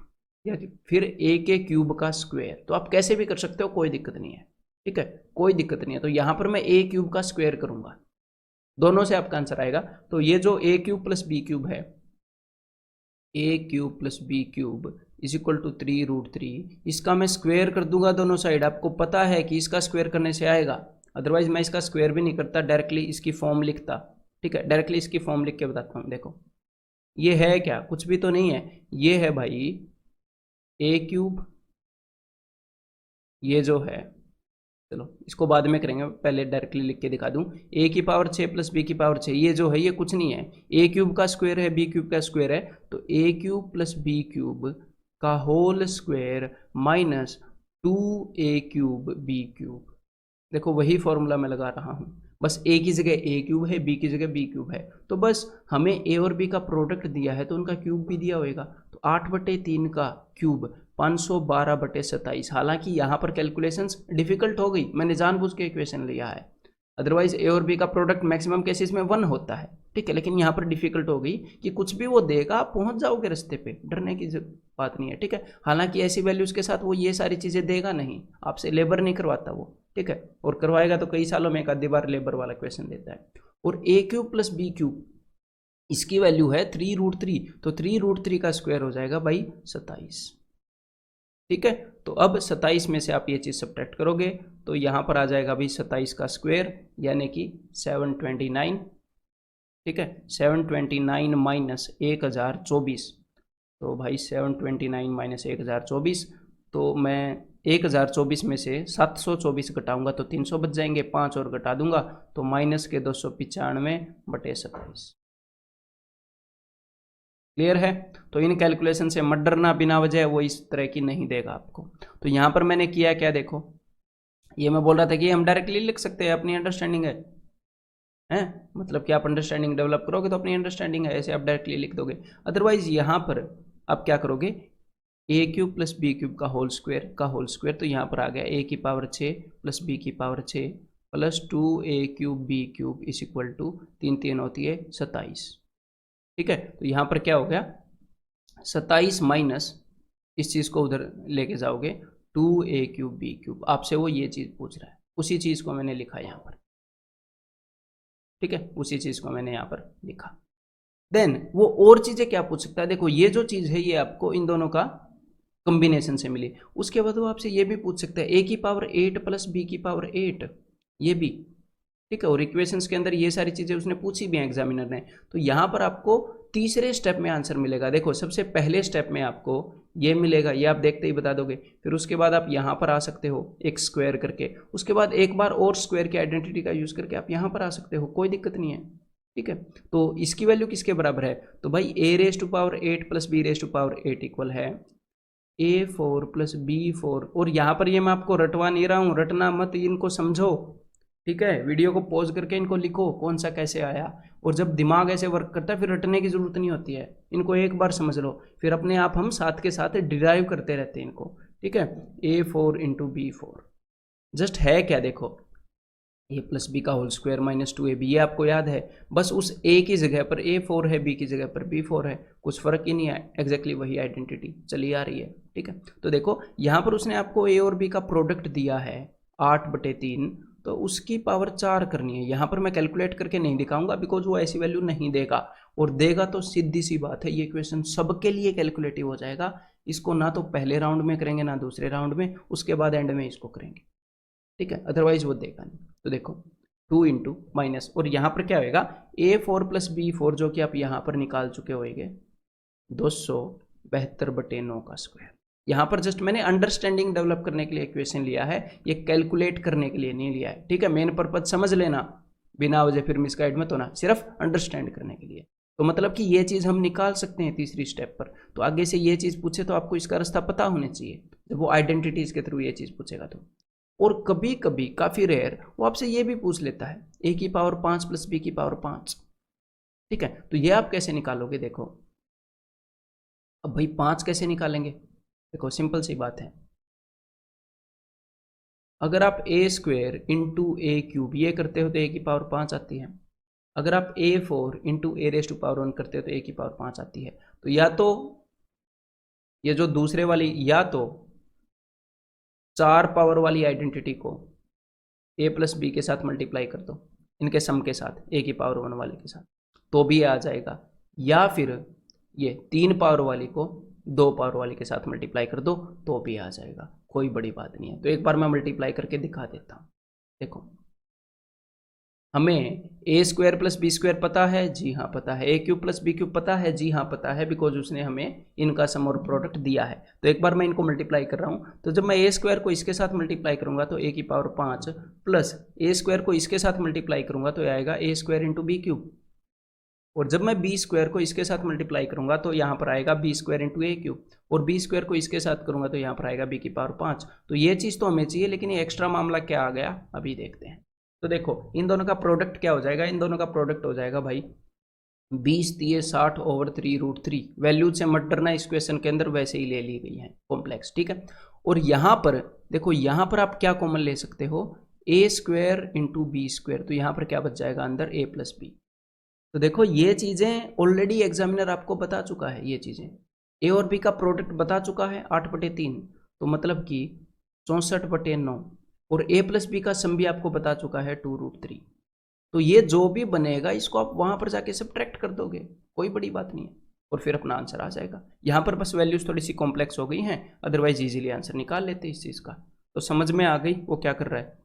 या फिर a³ का स्क्वायर। तो आप कैसे भी कर सकते हो, कोई दिक्कत नहीं है। ठीक है, कोई दिक्कत नहीं है। तो यहाँ पर मैं a³ का स्क्वायर करूंगा, दोनों से आपका आंसर आएगा। तो ये जो a³ + b³ है, a³ + b³ is equal to 3√3, इसका मैं स्क्वायर कर दूंगा दोनों साइड। आपको पता है कि इसका स्क्वायर करने से आएगा, अदरवाइज मैं इसका स्क्वायर भी नहीं करता, डायरेक्टली इसकी फॉर्म लिखता। ठीक है, डायरेक्टली इसकी फॉर्म लिख के बताता हूँ। देखो ये है क्या, कुछ भी तो नहीं है, ये है भाई a³, ये जो है, चलो इसको बाद में करेंगे, पहले डायरेक्टली लिख के दिखा दूं, a⁶ + b⁶, ये जो है ये कुछ नहीं है, a³ का स्क्वायर है b³ का स्क्वायर है, तो a³ + b³ का whole square minus 2a³ b³। देखो वही फॉर्मूला मैं लगा रहा हूँ, बस a की जगह a³ है, b की जगह b³ है, तो बस हमें a और b का प्रोडक्ट दिया है तो उनका क्यूब भी दिया होगा। तो 8/3 का क्यूब 512/27। हालांकि यहाँ पर कैलकुलेशंस डिफिकल्ट हो गई, मैंने जानबूझ के इक्वेशन लिया है, अदरवाइज ए और बी का प्रोडक्ट मैक्सिमम केसेस में 1 होता है। ठीक है, लेकिन यहाँ पर डिफिकल्ट हो गई कि कुछ भी वो देगा आप पहुंच जाओगे रास्ते पे, डरने की बात नहीं है। ठीक है, हालांकि ऐसी वैल्यूज के साथ वो ये सारी चीज़ें देगा नहीं, आपसे लेबर नहीं करवाता वो। ठीक है, और करवाएगा तो कई सालों में एक आधी बार लेबर वाला क्वेश्चन देता है। और a³ + b³ इसकी वैल्यू है 3√3, तो 3√3 का स्क्वायर हो जाएगा भाई 27। ठीक है, तो अब 27 में से आप ये चीज़ सब्ट्रैक्ट करोगे तो यहाँ पर आ जाएगा भाई 27 का स्क्वायर, यानी कि 729। ठीक है, 729 माइनस 1024, तो भाई 729 माइनस 1024, तो मैं 1024 में से 724 घटाऊंगा तो 300 बच जाएंगे, 5 और घटा दूंगा तो माइनस के 295/27। क्लियर है? तो इन कैलकुलेशन से मत डरना बिना वजह, वो इस तरह की नहीं देगा आपको। तो यहाँ पर मैंने किया क्या, देखो ये मैं बोल रहा था कि हम डायरेक्टली लिख सकते हैं, अपनी अंडरस्टैंडिंग है मतलब कि आप अंडरस्टैंडिंग डेवलप करोगे तो अपनी अंडरस्टैंडिंग है, ऐसे आप डायरेक्टली लिख दोगे। अदरवाइज यहाँ पर आप क्या करोगे, a cube plus B cube का होल स्क्वायर, तो यहाँ पर आ गया ए की पावर 6 प्लस बी की पावर 6 प्लस 2a cube b cube is equal to 3 3 होती है 27। ठीक है, तो यहाँ पर क्या हो गया 27 माइनस इस चीज़ को उधर लेके जाओगे 2a क्यूब बी क्यूब, आपसे वो ये चीज़ पूछ रहा है, उसी चीज़ को मैंने लिखा यहाँ पर। ठीक है, उसी चीज़ को मैंने यहाँ पर लिखा। देन वो और चीज़ें क्या पूछ सकता है, देखो ये जो चीज़ है ये आपको इन दोनों का कॉम्बिनेशन से मिली। उसके बाद वो आपसे ये भी पूछ सकता है a की पावर 8 प्लस b की पावर 8, ये भी। ठीक है, और इक्वेशंस के अंदर ये सारी चीज़ें उसने पूछी भी हैं एग्जामिनर ने। तो यहाँ पर आपको तीसरे स्टेप में आंसर मिलेगा। देखो सबसे पहले स्टेप में आपको ये मिलेगा, ये आप देखते ही बता दोगे। फिर उसके बाद आप यहाँ पर आ सकते हो एक स्क्वायर करके, उसके बाद एक बार और स्क्वायर की आइडेंटिटी का यूज़ करके आप यहाँ पर आ सकते हो, कोई दिक्कत नहीं है। ठीक है, तो इसकी वैल्यू किसके बराबर है, तो भाई a raise to power 8 plus b raise to power 8 equal है a4 प्लस b4। और यहाँ पर ये मैं आपको रटवा नहीं रहा हूँ, रटना मत, इनको समझो। ठीक है, वीडियो को पॉज करके इनको लिखो कौन सा कैसे आया, और जब दिमाग ऐसे वर्क करता है फिर रटने की जरूरत नहीं होती है, इनको एक बार समझ लो, फिर अपने आप हम साथ के साथ डिराइव करते रहते हैं इनको। ठीक है, a4 इंटू b4 जस्ट है क्या, देखो a प्लस बी का होल स्क्वायर माइनस 2ab, ये आपको याद है। बस उस a की जगह पर a4 है, b की जगह पर b4 है, कुछ फर्क ही नहीं है, एग्जैक्टली वही आइडेंटिटी चली आ रही है। ठीक है, तो देखो यहाँ पर उसने आपको a और b का प्रोडक्ट दिया है 8/3, तो उसकी पावर 4 करनी है। यहाँ पर मैं कैलकुलेट करके नहीं दिखाऊंगा बिकॉज वो ऐसी वैल्यू नहीं देगा, और देगा तो सीधी सी बात है ये क्वेश्चन सबके लिए कैलकुलेटिव हो जाएगा। इसको ना तो पहले राउंड में करेंगे ना दूसरे राउंड में, उसके बाद एंड में इसको करेंगे। ठीक है, अदरवाइज वो देगा नहीं। तो देखो 2 इंटू माइनस, और यहाँ पर क्या होएगा a4 प्लस b4 जो कि आप यहाँ पर निकाल चुके होएंगे 272/9 का स्क्वायर। यहाँ पर जस्ट मैंने अंडरस्टैंडिंग डेवलप करने के लिए इक्वेशन लिया है, ये कैलकुलेट करने के लिए नहीं लिया है। ठीक है, मेन पर्पज समझ लेना, बिना वजह फिर मिसगाइड मत होना, सिर्फ अंडरस्टैंड करने के लिए। तो मतलब कि ये चीज़ हम निकाल सकते हैं तीसरी स्टेप पर। तो आगे से ये चीज़ पूछे तो आपको इसका रास्ता पता होना चाहिए, जब वो आइडेंटिटीज के थ्रू ये चीज़ पूछेगा तो। और कभी कभी काफ़ी रेयर वो आपसे ये भी पूछ लेता है a की पावर 5 प्लस b की पावर 5। ठीक है, तो ये आप कैसे निकालोगे, देखो अब भाई 5 कैसे निकालेंगे, देखो सिंपल सी बात है। अगर आप a square into A cube ये करते हो तो a की पावर 5 आती है। अगर आप a4 into a raise to power 1 करते हो तो a की पावर 5 आती है। तो या तो ये जो दूसरे वाली, या तो 4 पावर वाली आइडेंटिटी को a प्लस बी के साथ मल्टीप्लाई कर दो, इनके सम के साथ a की पावर 1 वाले के साथ, तो भी आ जाएगा। या फिर ये 3 पावर वाली को 2 पावर वाली के साथ मल्टीप्लाई कर दो तो भी आ जाएगा, कोई बड़ी बात नहीं है। तो एक बार मैं मल्टीप्लाई करके दिखा देता हूँ। देखो हमें a square plus b square पता है, जी हाँ पता है। a cube plus B cube पता है, जी हाँ पता है, बिकॉज उसने हमें इनका सम और प्रोडक्ट दिया है। तो एक बार मैं इनको मल्टीप्लाई कर रहा हूँ, तो जब मैं a स्क्वायर को इसके साथ मल्टीप्लाई करूँगा तो a की पावर 5 प्लस a स्क्वायर को इसके साथ मल्टीप्लाई करूँगा तो आएगा a square into b cube. और जब मैं b स्क्वायर को इसके साथ मल्टीप्लाई करूँगा तो यहाँ पर आएगा b स्क्वायर इंटू ए क्यूब, और b स्क्वायर को इसके साथ करूँगा तो यहाँ पर आएगा b की पावर 5। तो ये चीज़ तो हमें चाहिए, लेकिन ये एक्स्ट्रा मामला क्या आ गया अभी देखते हैं। तो देखो इन दोनों का प्रोडक्ट क्या हो जाएगा, इन दोनों का प्रोडक्ट हो जाएगा भाई 20/3/3√3। वैल्यूज से मत डरना, इस क्वेश्चन के अंदर वैसे ही ले ली गई है कॉम्प्लेक्स। ठीक है, और यहाँ पर देखो, यहाँ पर आप क्या कॉमन ले सकते हो, a square into b square, तो यहाँ पर क्या बच जाएगा अंदर a प्लस बी। तो देखो ये चीज़ें ऑलरेडी एग्जामिनर आपको बता चुका है, ये चीज़ें a और b का प्रोडक्ट बता चुका है 8/3, तो मतलब कि 64/9, और a प्लस बी का सम भी आपको बता चुका है 2√3। तो ये जो भी बनेगा इसको आप वहाँ पर जाके सब्ट्रैक्ट कर दोगे, कोई बड़ी बात नहीं है, और फिर अपना आंसर आ जाएगा। यहाँ पर बस वैल्यूज थोड़ी सी कॉम्प्लेक्स हो गई हैं, अदरवाइज इजीली आंसर निकाल लेते इस चीज़ का। तो समझ में आ गई वो क्या कर रहा है।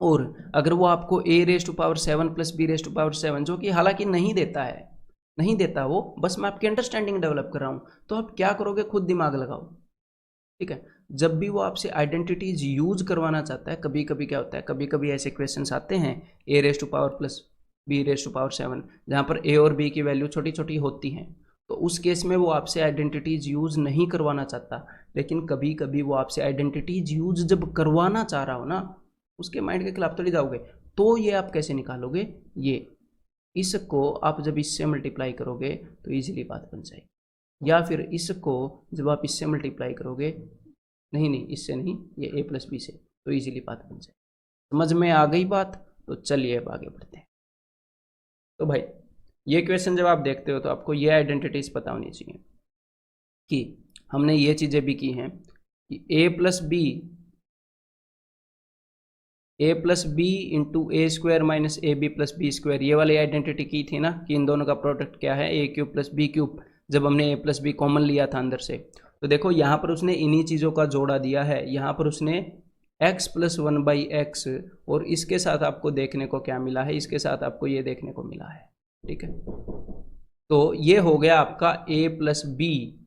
और अगर वो आपको a raise to power 7 plus b raise to power 7, जो कि हालांकि नहीं देता है, नहीं देता वो, बस मैं आपकी अंडरस्टैंडिंग डेवलप कर रहा हूँ, तो आप क्या करोगे खुद दिमाग लगाओ। ठीक है, जब भी वो आपसे आइडेंटिटीज यूज करवाना चाहता है, कभी कभी क्या होता है, कभी कभी ऐसे क्वेश्चंस आते हैं a raise to power plus b raise to power 7, जहाँ पर a और b की वैल्यू छोटी छोटी होती हैं, तो उस केस में वो आपसे आइडेंटिटीज यूज नहीं करवाना चाहता। लेकिन कभी कभी वो आपसे आइडेंटिटीज यूज जब करवाना चाह रहा हो ना, उसके माइंड के खिलाफ थोड़ी जाओगे। तो ये आप कैसे निकालोगे, ये इसको आप जब इससे मल्टीप्लाई करोगे तो इजीली बात बन जाएगी। या फिर इसको जब आप इससे मल्टीप्लाई करोगे, नहीं इससे नहीं, ये a प्लस बी से, तो इजीली बात बन जाएगी। समझ में आ गई बात? तो चलिए अब आगे बढ़ते हैं। तो भाई ये क्वेश्चन जब आप देखते हो तो आपको ये आइडेंटिटीज पता होनी चाहिए कि हमने ये चीजें भी की हैं कि a plus b into a square minus a b plus b square, ये वाली आइडेंटिटी की थी ना कि इन दोनों का प्रोडक्ट क्या है, a cube plus B cube, जब हमने ए प्लस बी कॉमन लिया था अंदर से। तो देखो यहाँ पर उसने इन्हीं चीज़ों का जोड़ा दिया है। यहाँ पर उसने x प्लस 1/x, और इसके साथ आपको देखने को क्या मिला है, इसके साथ आपको ये देखने को मिला है। ठीक है, तो ये हो गया आपका a प्लस बी,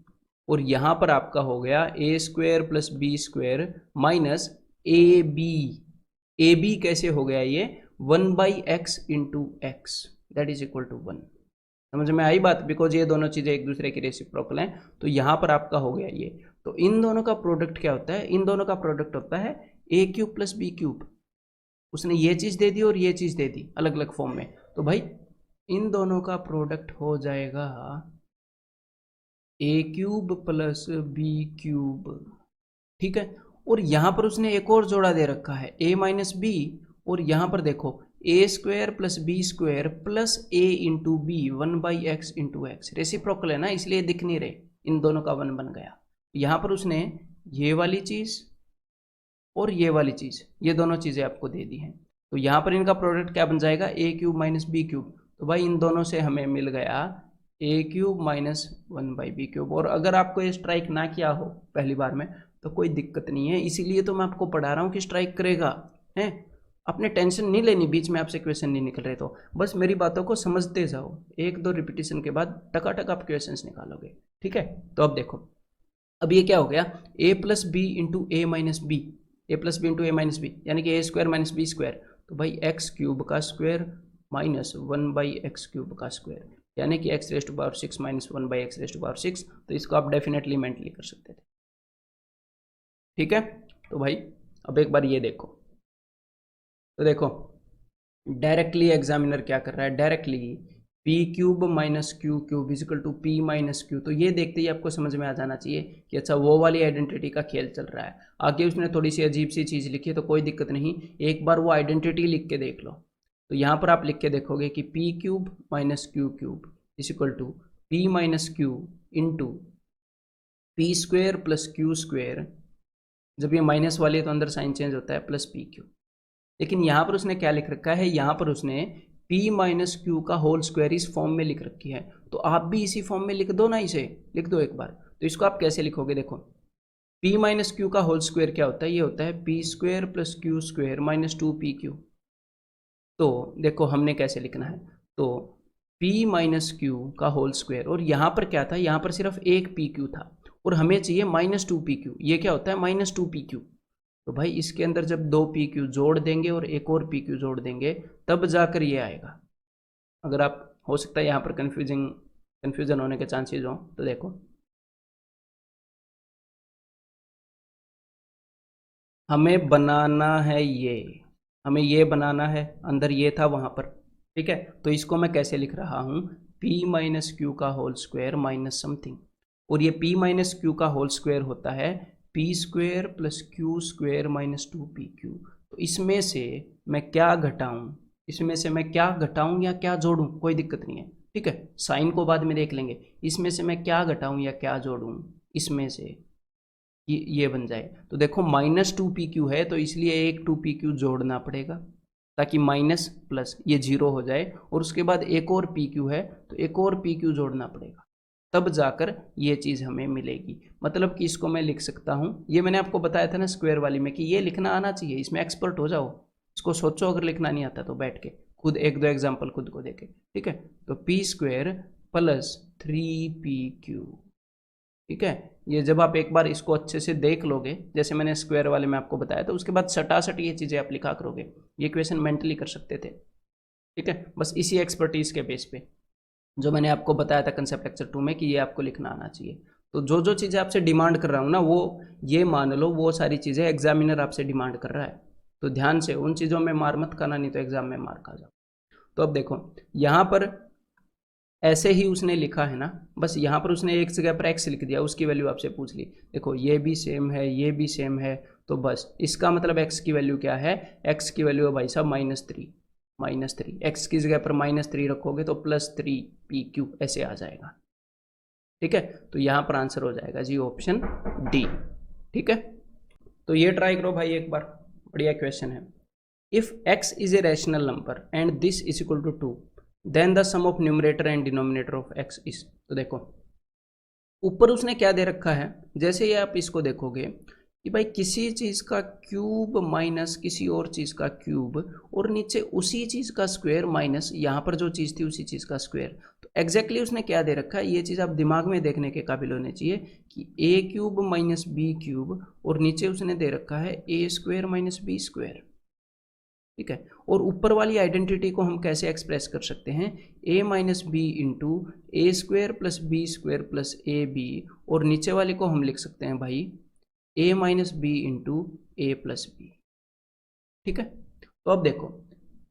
और यहाँ पर आपका हो गया a square plus b square minus a b कैसे हो गया ये 1/x into x, that is equal to 1। समझ में आई बात? बिकॉज ये दोनों चीज़ें एक दूसरे की रेसिप्रोकल हैं, तो यहाँ पर आपका हो गया ये। तो इन दोनों का प्रोडक्ट क्या होता है, इन दोनों का प्रोडक्ट होता है a cube plus B cube. उसने ये चीज़ दे दी और ये चीज़ दे दी अलग अलग फॉर्म में, तो भाई इन दोनों का प्रोडक्ट हो जाएगा ए क्यूब प्लस बी क्यूब। ठीक है, और यहाँ पर उसने एक और जोड़ा दे रखा है a माइनस बी, और यहाँ पर देखो a square plus b square plus a into b 1/x into x, reciprocal है ना, इसलिए दिख नहीं रहे, इन दोनों का 1 बन गया। यहाँ पर उसने ये वाली चीज़ और ये वाली चीज़, ये दोनों चीज़ें आपको दे दी हैं, तो यहाँ पर इनका प्रोडक्ट क्या बन जाएगा, ए क्यूब माइनस बी क्यूब। तो भाई इन दोनों से हमें मिल गया ए क्यूब माइनस 1/b क्यूब। और अगर आपको ये स्ट्राइक ना किया हो पहली बार में तो कोई दिक्कत नहीं है, इसीलिए तो मैं आपको पढ़ा रहा हूँ कि स्ट्राइक करेगा हैं। आपने टेंशन नहीं लेनी, बीच में आपसे क्वेश्चन नहीं निकल रहे तो बस मेरी बातों को समझते जाओ, 1-2 रिपीटिशन के बाद टकाटक आप क्वेश्चंस निकालोगे। ठीक है, तो अब देखो, अब ये क्या हो गया, a plus b into a minus b, a plus b into a minus B, यानी कि a square minus b square. तो भाई एक्स क्यूब का स्क्वायर माइनस 1/x क्यूब का स्क्वायर, यानी कि x raise to power 6 minus 1/x raise to power 6। तो इसको आप डेफिनेटली मेंटली कर सकते थे। ठीक है, तो भाई अब एक बार ये देखो, तो देखो डायरेक्टली एग्जामिनर क्या कर रहा है, directly p cube minus q cube is equal to p minus q. तो ये देखते ही आपको समझ में आ जाना चाहिए कि अच्छा वो वाली आइडेंटिटी का खेल चल रहा है। आगे उसने थोड़ी सी अजीब सी चीज़ लिखी है तो कोई दिक्कत नहीं, एक बार वो आइडेंटिटी लिख के देख लो। तो यहाँ पर आप लिख के देखोगे कि p cube minus q cube is equal to p minus q into p square plus q square, जब ये माइनस वाली है तो अंदर साइन चेंज होता है, प्लस पी क्यू। लेकिन यहाँ पर उसने क्या लिख रखा है, यहाँ पर उसने p माइनस क्यू का होल स्क्वायर इस फॉर्म में लिख रखी है, तो आप भी इसी फॉर्म में लिख दो ना, इसे लिख दो एक बार। तो इसको आप कैसे लिखोगे, देखो p माइनस क्यू का होल स्क्वायर क्या होता है, ये होता है P square plus Q square minus 2pq। तो देखो हमने कैसे लिखना है, तो p माइनस क्यू का होल स्क्वायर, और यहाँ पर क्या था, यहाँ पर सिर्फ एक pq था और हमें चाहिए माइनस 2pq, ये क्या होता है माइनस 2pq। तो भाई इसके अंदर जब 2pq जोड़ देंगे और एक और pq जोड़ देंगे तब जाकर ये आएगा। अगर आप, हो सकता है यहाँ पर कन्फ्यूजन होने के चांसेस हो, तो देखो हमें बनाना है ये, हमें ये बनाना है, अंदर ये था वहाँ पर। ठीक है, तो इसको मैं कैसे लिख रहा हूँ, p माइनस क्यू का होल स्क्वायर माइनस समथिंग, और ये p माइनस क्यू का होल स्क्वायर होता है P square plus q square minus 2pq। तो इसमें से मैं क्या घटाऊँ, इसमें से मैं क्या घटाऊँ या क्या जोड़ूँ, कोई दिक्कत नहीं है। ठीक है, साइन को बाद में देख लेंगे, इसमें से मैं क्या घटाऊँ या क्या जोड़ूँ, इसमें से ये बन जाए। तो देखो माइनस 2pq है तो इसलिए एक 2pq जोड़ना पड़ेगा ताकि माइनस प्लस ये 0 हो जाए, और उसके बाद एक और pq है तो एक और pq जोड़ना पड़ेगा, तब जाकर ये चीज़ हमें मिलेगी। मतलब कि इसको मैं लिख सकता हूँ, ये मैंने आपको बताया था ना स्क्वायर वाली में कि ये लिखना आना चाहिए, इसमें एक्सपर्ट हो जाओ, इसको सोचो, अगर लिखना नहीं आता तो बैठ के खुद 1-2 एग्जाम्पल खुद को देके। ठीक है, तो पी स्क्वायर प्लस 3pq। ठीक है, ये जब आप एक बार इसको अच्छे से देख लोगे, जैसे मैंने स्क्वायर वाले में आपको बताया, तो उसके बाद सटासट ये चीज़ें आप लिखा करोगे, ये क्वेश्चन मेंटली कर सकते थे। ठीक है, बस इसी एक्सपर्टीज के बेस पे। जो मैंने आपको बताया था कंसेप्ट लेक्चर 2 में कि ये आपको लिखना आना चाहिए। तो जो जो चीज़ें आपसे डिमांड कर रहा हूँ ना, वो ये मान लो वो सारी चीज़ें एग्जामिनर आपसे डिमांड कर रहा है, तो ध्यान से उन चीज़ों में मार मत खाना, नहीं तो एग्जाम में मार खा जाओ। तो अब देखो यहाँ पर ऐसे ही उसने लिखा है ना, बस यहाँ पर उसने एक जगह पर एक्स लिख दिया, उसकी वैल्यू आपसे पूछ ली। देखो ये भी सेम है, ये भी सेम है, तो बस इसका मतलब एक्स की वैल्यू क्या है, एक्स की वैल्यू है भाई साहब -3 एक्स की जगह पर -3 रखोगे तो +3 PQ ऐसे आ जाएगा। ठीक है, तो यहाँ पर आंसर हो जाएगा जी ऑप्शन डी। ठीक है, तो ये ट्राई करो भाई एक बार, बढ़िया क्वेश्चन है। If x is a rational number and this is equal to 2 then the sum of numerator and denominator of x is. तो देखो ऊपर उसने क्या दे रखा है, जैसे ही आप इसको देखोगे कि भाई किसी चीज़ का क्यूब माइनस किसी और चीज़ का क्यूब, और नीचे उसी चीज़ का स्क्वायर माइनस यहाँ पर जो चीज़ थी उसी चीज़ का स्क्वायर। तो एग्जैक्टली उसने क्या दे रखा है, ये चीज़ आप दिमाग में देखने के काबिल होने चाहिए कि a³ माइनस b³ और नीचे उसने दे रखा है a² माइनस b²। ठीक है, और ऊपर वाली आइडेंटिटी को हम कैसे एक्सप्रेस कर सकते हैं, a minus b into a² plus b² plus ab, और नीचे वाले को हम लिख सकते हैं भाई a minus b into a plus b. ठीक है, तो अब देखो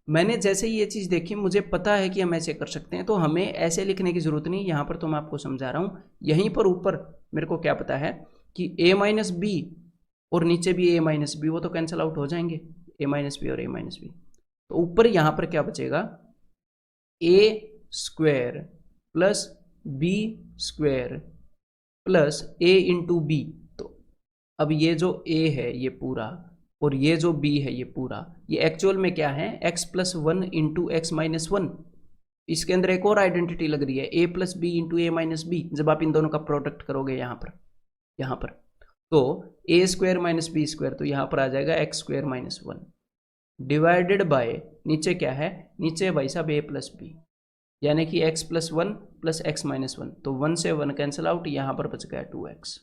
मैंने जैसे ही ये चीज़ देखी, मुझे पता है कि हम ऐसे कर सकते हैं, तो हमें ऐसे लिखने की ज़रूरत नहीं, यहाँ पर तो मैं आपको समझा रहा हूँ। यहीं पर ऊपर मेरे को क्या पता है कि a माइनस बी और नीचे भी a माइनस बी, वो तो कैंसिल आउट हो जाएंगे, a माइनस बी और a माइनस बी। तो ऊपर यहाँ पर क्या बचेगा, a² plus b² plus a into b. तो अब ये जो a है ये पूरा और ये जो b है ये पूरा, ये एक्चुअल में क्या है, x plus 1 into x minus 1। इसके अंदर एक और आइडेंटिटी लग रही है a plus b into a minus b. जब आप इन दोनों का प्रोडक्ट करोगे यहाँ पर तो a² माइनस b², तो यहाँ पर आ जाएगा x² माइनस 1 डिवाइडेड बाय नीचे क्या है, नीचे भाई साहब a प्लस बी, यानी कि x plus 1 plus x minus 1, तो 1 से 1 कैंसिल आउट, यहाँ पर बच गया 2x।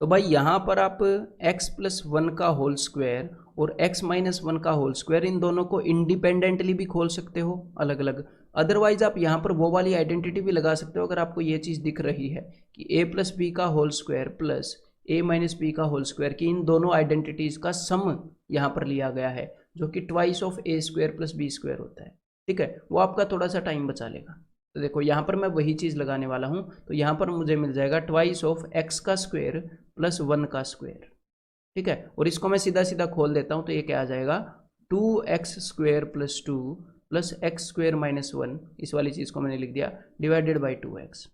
तो भाई यहाँ पर आप x प्लस 1 का होल स्क्वायर और x माइनस 1 का होल स्क्वायर, इन दोनों को इंडिपेंडेंटली भी खोल सकते हो अलग अलग। अदरवाइज आप यहाँ पर वो वाली आइडेंटिटी भी लगा सकते हो, अगर आपको ये चीज़ दिख रही है कि a प्लस बी का whole square plus a minus B का होल स्क्वायर, की इन दोनों आइडेंटिटीज़ का सम यहाँ पर लिया गया है, जो कि twice of a² plus b² होता है। ठीक है, वो आपका थोड़ा सा टाइम बचा लेगा। तो देखो यहाँ पर मैं वही चीज़ लगाने वाला हूँ, तो यहाँ पर मुझे मिल जाएगा ट्वाइस ऑफ x का स्क्वायर प्लस 1 का स्क्वायर। ठीक है, और इसको मैं सीधा सीधा खोल देता हूँ, तो ये क्या आ जाएगा, 2x² plus 2 plus x² minus 1, इस वाली चीज़ को मैंने लिख दिया, डिवाइडेड बाई 2x।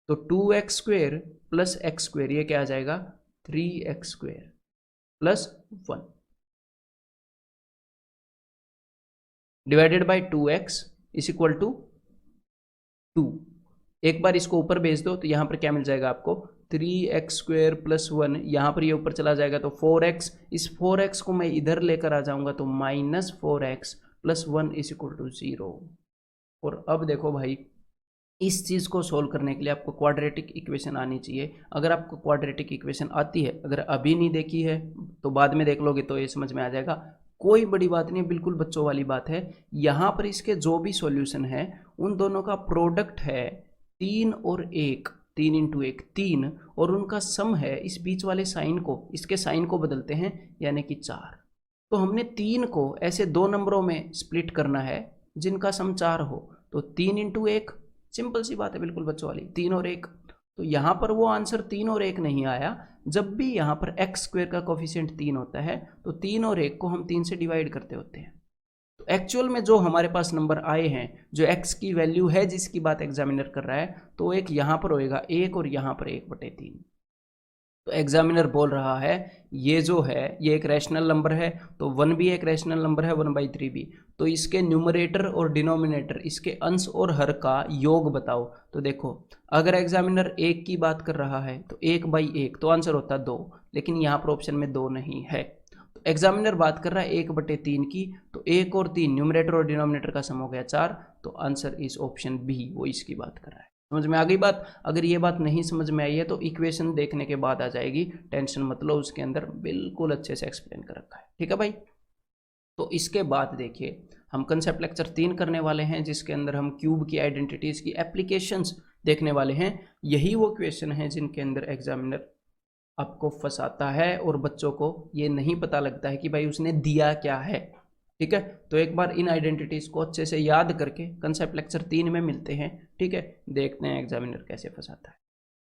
तो 2x² प्लस x², ये क्या आ जाएगा, 3x² plus 1 divided by 2x is equal to 2। एक बार इसको ऊपर भेज दो तो यहाँ पर क्या मिल जाएगा आपको, 3x² प्लस 1, यहाँ पर ये ऊपर चला जाएगा तो 4x, इस 4x को मैं इधर लेकर आ जाऊंगा तो -4x plus 1 is equal to 0। और अब देखो भाई, इस चीज़ को सोल्व करने के लिए आपको क्वाड्रेटिक इक्वेशन आनी चाहिए। अगर आपको क्वाड्रेटिक इक्वेशन आती है, अगर अभी नहीं देखी है तो बाद में देख लोगे तो ये समझ में आ जाएगा, कोई बड़ी बात नहीं, बिल्कुल बच्चों वाली बात है। यहाँ पर इसके जो भी सॉल्यूशन है उन दोनों का प्रोडक्ट है 3 और 1, 3 इंटू 1 3, और उनका सम है इस बीच वाले साइन को, इसके साइन को बदलते हैं यानी कि 4। तो हमने 3 को ऐसे दो नंबरों में स्प्लिट करना है जिनका सम 4 हो, तो 3 इंटू 1, सिंपल सी बात है बिल्कुल बच्चों वाली, 3 और 1। तो यहाँ पर वो आंसर 3 और 1 नहीं आया। जब भी यहाँ पर x² का कोफिशिएंट 3 होता है तो 3 और 1 को हम 3 से डिवाइड करते होते हैं। तो एक्चुअल में जो हमारे पास नंबर आए हैं, जो x की वैल्यू है जिसकी बात एग्जामिनर कर रहा है, तो एक यहाँ पर होएगा 1 और यहाँ पर 1/3। तो एग्जामिनर बोल रहा है ये जो है ये एक रैशनल नंबर है, तो 1 भी एक रैशनल नंबर है, 1/3 भी, तो इसके न्यूमरेटर और डिनोमिनेटर, इसके अंश और हर का योग बताओ। तो देखो अगर एग्जामिनर 1 की बात कर रहा है तो 1/1, तो आंसर होता 2, लेकिन यहाँ पर ऑप्शन में 2 नहीं है। तो एग्जामिनर बात कर रहा है 1/3 की, तो 1 और 3 न्यूमरेटर और डिनोमिनेटर का सम हो गया 4, तो आंसर इज ऑप्शन बी, वो इसकी बात कर रहा है। समझ में आ गई बात? अगर ये बात नहीं समझ में आई है तो इक्वेशन देखने के बाद आ जाएगी, टेंशन मत लो, उसके अंदर बिल्कुल अच्छे से एक्सप्लेन कर रखा है। ठीक है भाई, तो इसके बाद देखिए हम कंसेप्ट लेक्चर 3 करने वाले हैं, जिसके अंदर हम क्यूब की आइडेंटिटीज़ की एप्लीकेशंस देखने वाले हैं। यही वो क्वेश्चन हैं जिनके अंदर एग्जामिनर आपको फंसाता है और बच्चों को ये नहीं पता लगता है कि भाई उसने दिया क्या है। ठीक है, तो एक बार इन आइडेंटिटीज़ को अच्छे से याद करके कंसेप्ट लेक्चर 3 में मिलते हैं। ठीक है, देखते हैं एग्जामिनर कैसे फंसाता है।